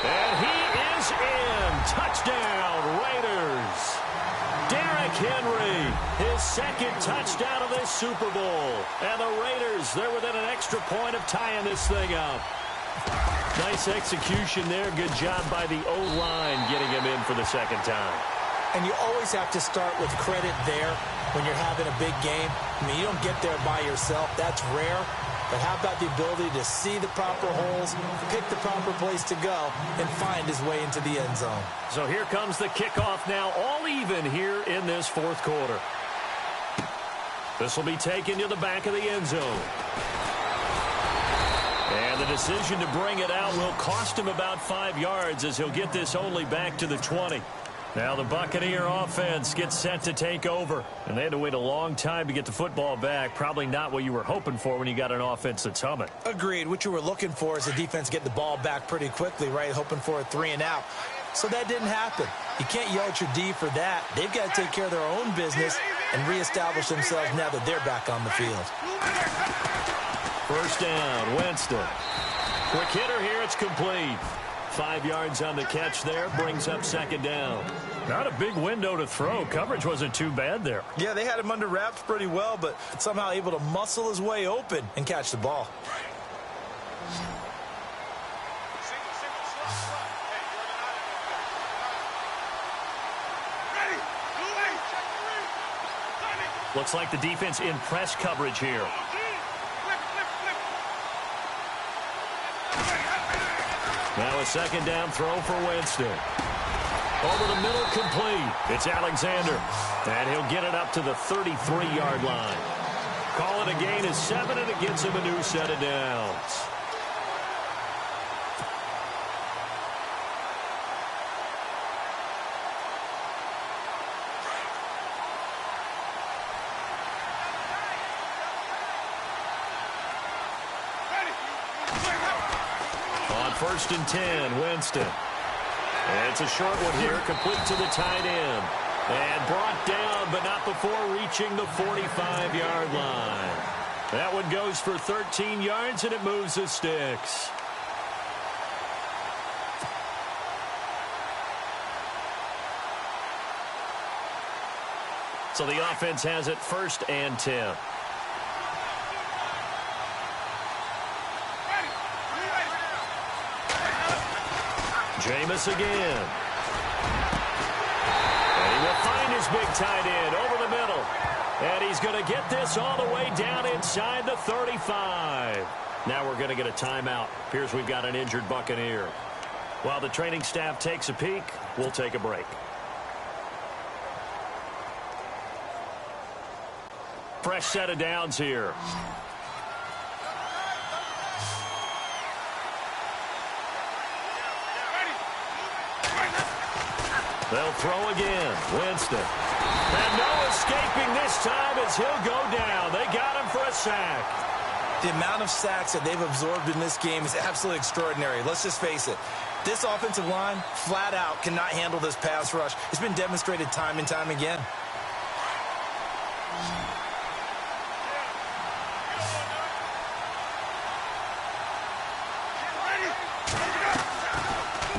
And he is in. Touchdown, Raiders. Derrick Henry, his second touchdown of this Super Bowl. And the Raiders, they're within an extra point of tying this thing up. Nice execution there. Good job by the O-line getting him in for the second time. And you always have to start with credit there when you're having a big game. I mean, you don't get there by yourself. That's rare. But how about the ability to see the proper holes, pick the proper place to go, and find his way into the end zone? So here comes the kickoff now, all even here in this fourth quarter. This will be taken to the back of the end zone. And the decision to bring it out will cost him about 5 yards as he'll get this only back to the 20. Now the Buccaneer offense gets set to take over. And they had to wait a long time to get the football back. Probably not what you were hoping for when you got an offense that's humming. Agreed. What you were looking for is the defense get the ball back pretty quickly, right? Hoping for a 3 and out. So that didn't happen. You can't yell at your D for that. They've got to take care of their own business and reestablish themselves now that they're back on the field. First down, Winston. Quick hitter here, it's complete. 5 yards on the catch there, brings up second down. Not a big window to throw. Coverage wasn't too bad there. Yeah, they had him under wraps pretty well, but somehow able to muscle his way open and catch the ball. Looks like the defense in press coverage here. Now a second down throw for Winston. Over the middle, complete. It's Alexander. And he'll get it up to the 33-yard line. Call it a gain of 7, and it gets him a new set of downs. First and 10, Winston. And it's a short one here, complete to the tight end. And brought down, but not before reaching the 45-yard line. That one goes for 13 yards, and it moves the sticks. So the offense has it 1st and 10. Jameis again. And he will find his big tight end over the middle. And he's going to get this all the way down inside the 35. Now we're going to get a timeout. Appears we've got an injured Buccaneer. While the training staff takes a peek, we'll take a break. Fresh set of downs here. They'll throw again. Winston. And no escaping this time as he'll go down. They got him for a sack. The amount of sacks that they've absorbed in this game is absolutely extraordinary. Let's just face it. This offensive line, flat out, cannot handle this pass rush. It's been demonstrated time and time again.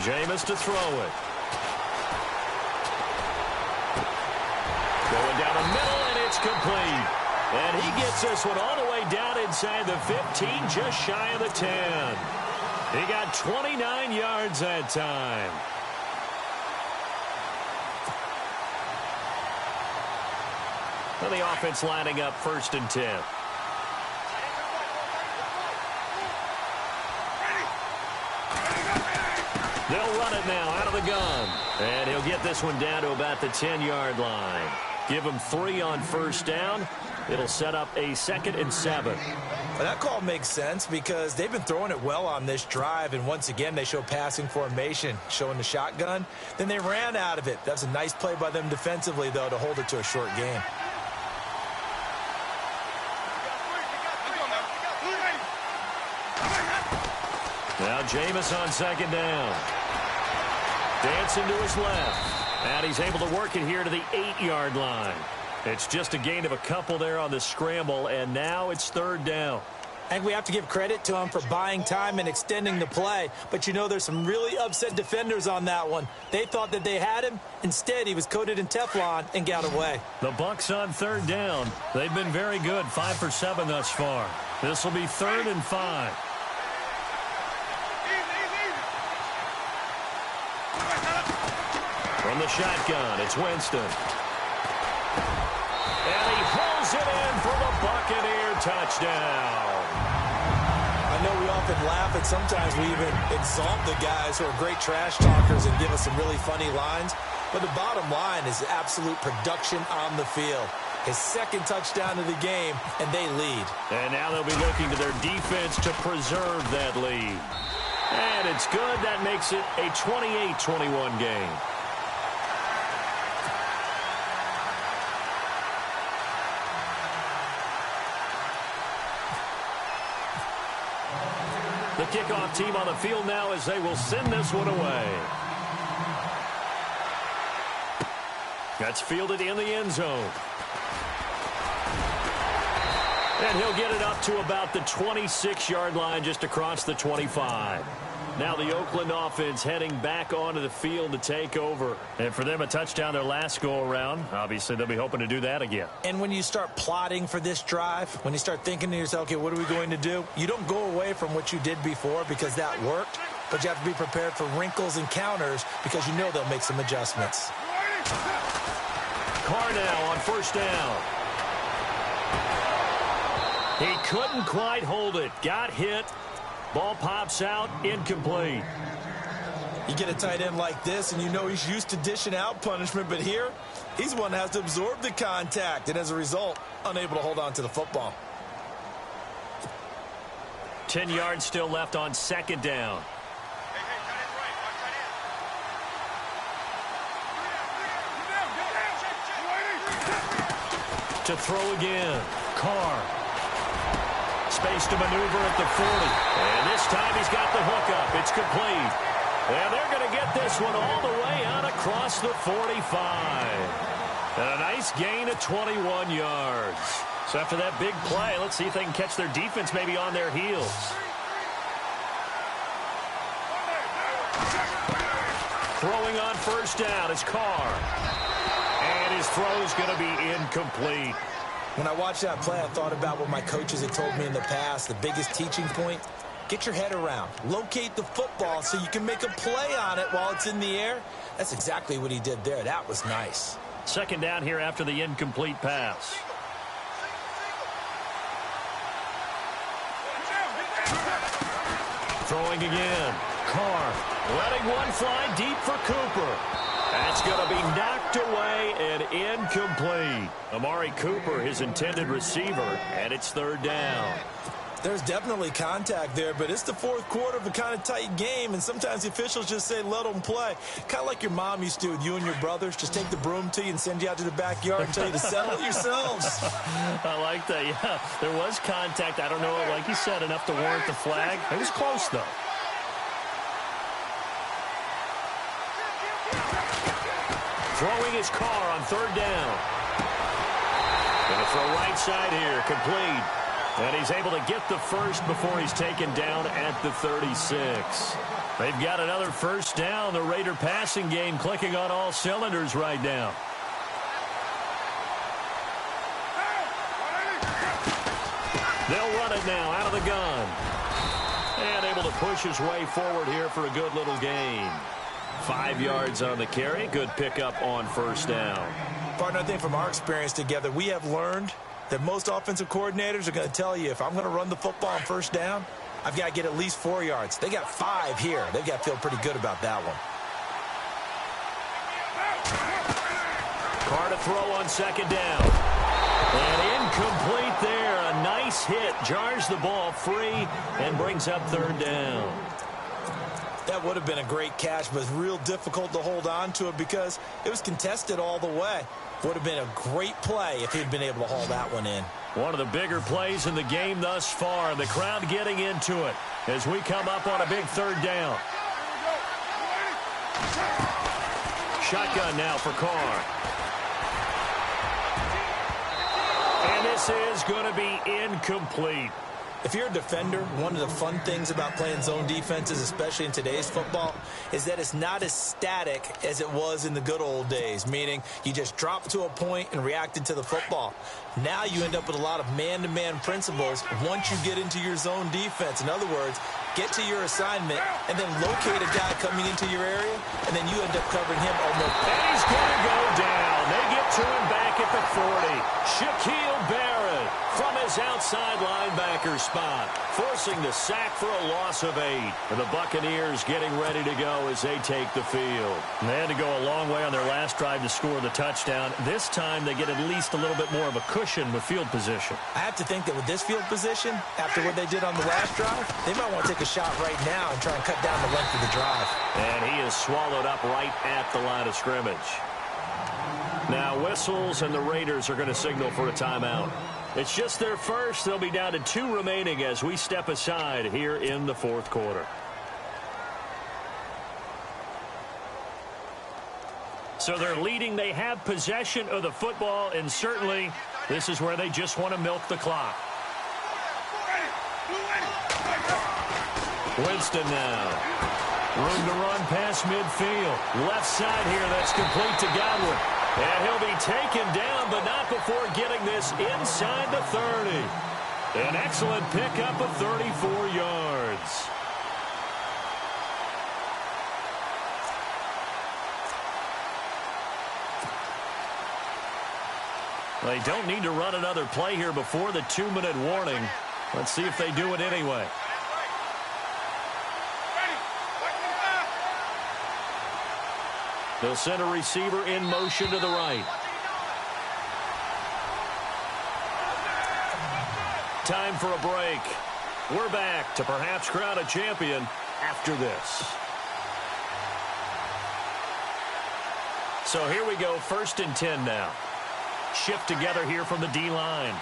Jameis to throw it. Going down the middle, and it's complete. And he gets this one all the way down inside the 15, just shy of the 10. He got 29 yards that time. And the offense lining up 1st and 10. They'll run it now out of the gun. And he'll get this one down to about the 10-yard line. Give him 3 on 1st down. It'll set up a 2nd and 7. Well, that call makes sense because they've been throwing it well on this drive, and once again they show passing formation, showing the shotgun. Then they ran out of it. That's a nice play by them defensively, though, to hold it to a short game. Now Jameis on 2nd down. Dancing to his left. And he's able to work it here to the 8-yard line. It's just a gain of a couple there on the scramble, and now it's 3rd down. I think we have to give credit to him for buying time and extending the play. But, you know, there's some really upset defenders on that one. They thought that they had him. Instead, he was coated in Teflon and got away. The Bucs on 3rd down. They've been very good, 5 for 7 thus far. This will be 3rd and 5. From the shotgun, it's Winston. And he pulls it in for the Buccaneer touchdown. I know we often laugh, and sometimes we even exalt the guys who are great trash talkers and give us some really funny lines. But the bottom line is absolute production on the field. His 2nd touchdown of the game, and they lead. And now they'll be looking to their defense to preserve that lead. And it's good. That makes it a 28-21 game. The kickoff team on the field now as they will send this one away. That's fielded in the end zone. And he'll get it up to about the 26-yard line, just across the 25. Now the Oakland offense heading back onto the field to take over. And for them, a touchdown their last go-around. Obviously, they'll be hoping to do that again. And when you start plotting for this drive, when you start thinking to yourself, okay, what are we going to do? You don't go away from what you did before because that worked. But you have to be prepared for wrinkles and counters because you know they'll make some adjustments. Carr now on 1st down. He couldn't quite hold it. Got hit. Ball pops out, incomplete. You get a tight end like this, and you know he's used to dishing out punishment, but here, he's one that has to absorb the contact, and as a result, unable to hold on to the football. 10 yards still left on 2nd down. To throw again, Carr. Space to maneuver at the 40. And this time he's got the hookup. It's complete. And they're going to get this one all the way out across the 45. And a nice gain of 21 yards. So after that big play, let's see if they can catch their defense maybe on their heels. Throwing on first down is Carr. And his throw's going to be incomplete. When I watched that play, I thought about what my coaches had told me in the past. The biggest teaching point, get your head around. Locate the football so you can make a play on it while it's in the air. That's exactly what he did there. That was nice. Second down here after the incomplete pass. Throwing again. Carr letting one fly deep for Cooper. That's going to be knocked away and incomplete. Amari Cooper, his intended receiver, and it's third down. There's definitely contact there, but it's the fourth quarter of a kind of tight game, and sometimes the officials just say, let them play. Kind of like your mom used to with you and your brothers. Just take the broom to you and send you out to the backyard and tell you to settle it yourselves. I like that, yeah. There was contact. I don't know, like you said, enough to warrant the flag. It was close, though. Throwing his Carr on third down. Going to throw right side here, complete. And he's able to get the first before he's taken down at the 36. They've got another first down. The Raider passing game clicking on all cylinders right now. They'll run it now out of the gun. And able to push his way forward here for a good little gain. 5 yards on the carry. Good pickup on first down. Partner, I think from our experience together, we have learned that most offensive coordinators are going to tell you, if I'm going to run the football on first down, I've got to get at least 4 yards. They got 5 here. They've got to feel pretty good about that one. Carr to throw on second down. And incomplete there. A nice hit. Jars the ball free and brings up third down. That would have been a great catch, but it's real difficult to hold on to it because it was contested all the way. Would have been a great play if he'd been able to haul that one in. One of the bigger plays in the game thus far. The crowd getting into it as we come up on a big third down. Shotgun now for Carr. And this is going to be incomplete. If you're a defender, one of the fun things about playing zone defenses, especially in today's football, is that it's not as static as it was in the good old days, meaning you just dropped to a point and reacted to the football. Now you end up with a lot of man-to-man principles once you get into your zone defense. In other words, get to your assignment and then locate a guy coming into your area, and then you end up covering him almost. And he's going to go down. They get to him back at the 40. Shaquille Barrett from his outside linebacker spot, forcing the sack for a loss of 8. And the Buccaneers getting ready to go as they take the field. And they had to go a long way on their last drive to score the touchdown. This time they get at least a little bit more of a cushion with field position. I have to think that with this field position, after what they did on the last drive, they might want to take a shot right now and try and cut down the length of the drive. And he is swallowed up right at the line of scrimmage. Now whistles, and the Raiders are going to signal for a timeout. It's just their first. They'll be down to 2 remaining as we step aside here in the fourth quarter. So they're leading. They have possession of the football, and certainly this is where they just want to milk the clock. Winston now. Room to run past midfield. Left side here, that's complete to Godwin. And he'll be taken down, but not before getting this inside the 30. An excellent pickup of 34 yards. They don't need to run another play here before the 2-minute warning. Let's see if they do it anyway. They'll send a receiver in motion to the right. Time for a break. We're back to perhaps crown a champion after this. So here we go, 1st and 10 now. Shift together here from the D-line.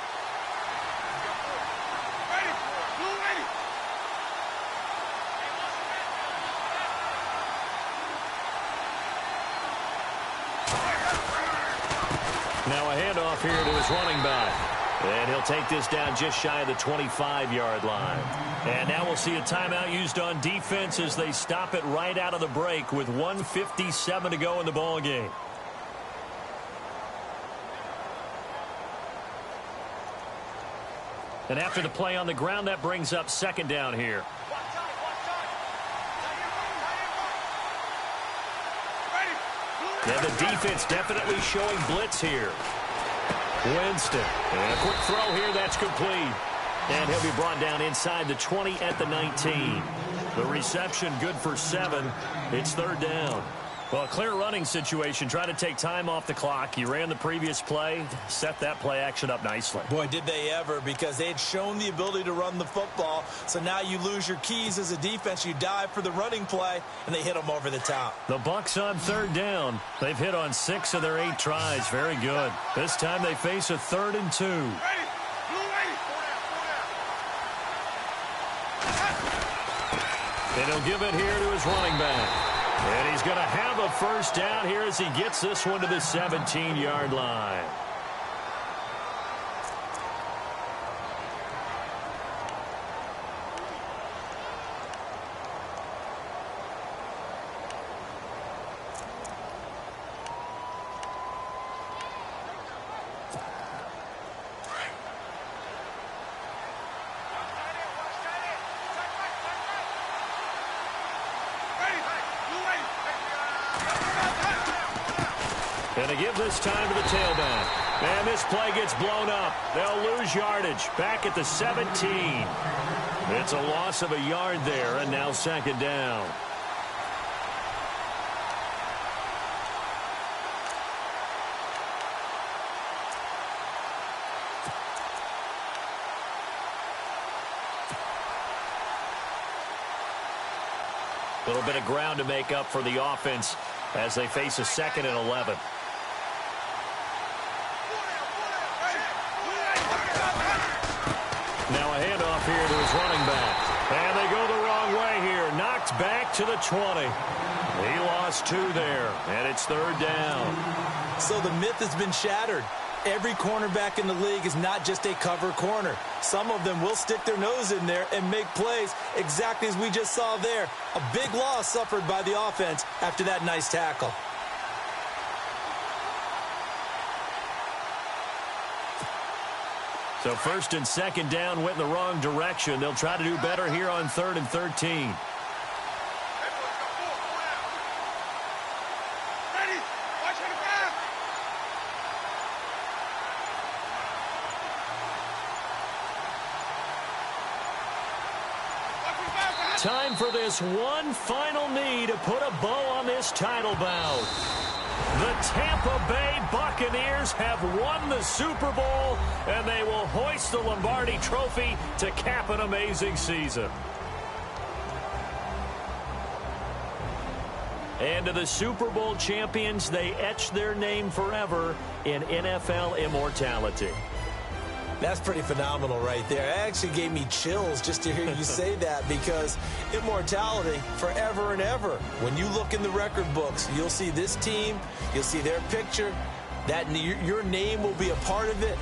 Now a handoff here to his running back. And he'll take this down just shy of the 25-yard line. And now we'll see a timeout used on defense as they stop it right out of the break with 1:57 to go in the ball game. And after the play on the ground, that brings up second down here. And the defense definitely showing blitz here. Winston. And a quick throw here. That's complete. And he'll be brought down inside the 20 at the 19. The reception good for 7. It's third down. Well, a clear running situation. Try to take time off the clock. You ran the previous play. Set that play action up nicely. Boy, did they ever, because they had shown the ability to run the football. So now you lose your keys as a defense. You dive for the running play, and they hit them over the top. The Bucs on third down. They've hit on 6 of their 8 tries. Very good. This time they face a 3rd and 2. And he'll give it here to his running back. And he's going to have a first down here as he gets this one to the 17-yard line. And to give this time to the tailback. And this play gets blown up. They'll lose yardage back at the 17. It's a loss of a yard there, and now second down. A little bit of ground to make up for the offense as they face a 2nd and 11. Now a handoff here to his running back. And they go the wrong way here. Knocked back to the 20. He lost 2 there, and it's third down. So the myth has been shattered. Every cornerback in the league is not just a cover corner. Some of them will stick their nose in there and make plays exactly as we just saw there. A big loss suffered by the offense after that nice tackle. So 1st and 2nd down went in the wrong direction. They'll try to do better here on 3rd and 13. Time for this one final knee to put a bow on this title bout. The Tampa Bay Buccaneers have won the Super Bowl, and they will hoist the Lombardi Trophy to cap an amazing season. And to the Super Bowl champions, they etch their name forever in NFL immortality. That's pretty phenomenal right there. It actually gave me chills just to hear you say that, because immortality forever and ever. When you look in the record books, you'll see this team, you'll see their picture, that your name will be a part of it.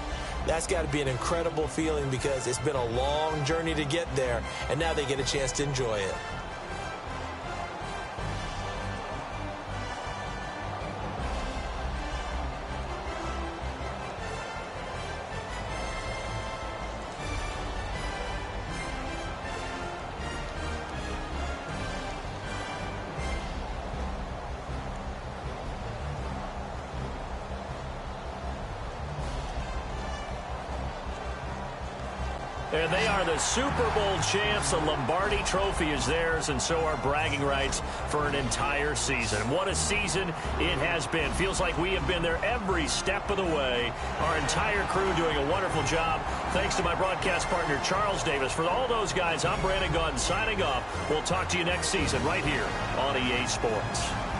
That's got to be an incredible feeling, because it's been a long journey to get there, and now they get a chance to enjoy it. And they are the Super Bowl champs. The Lombardi Trophy is theirs, and so are bragging rights for an entire season. What a season it has been. Feels like we have been there every step of the way. Our entire crew doing a wonderful job. Thanks to my broadcast partner, Charles Davis. For all those guys, I'm Brandon Gaudin signing off. We'll talk to you next season right here on EA Sports.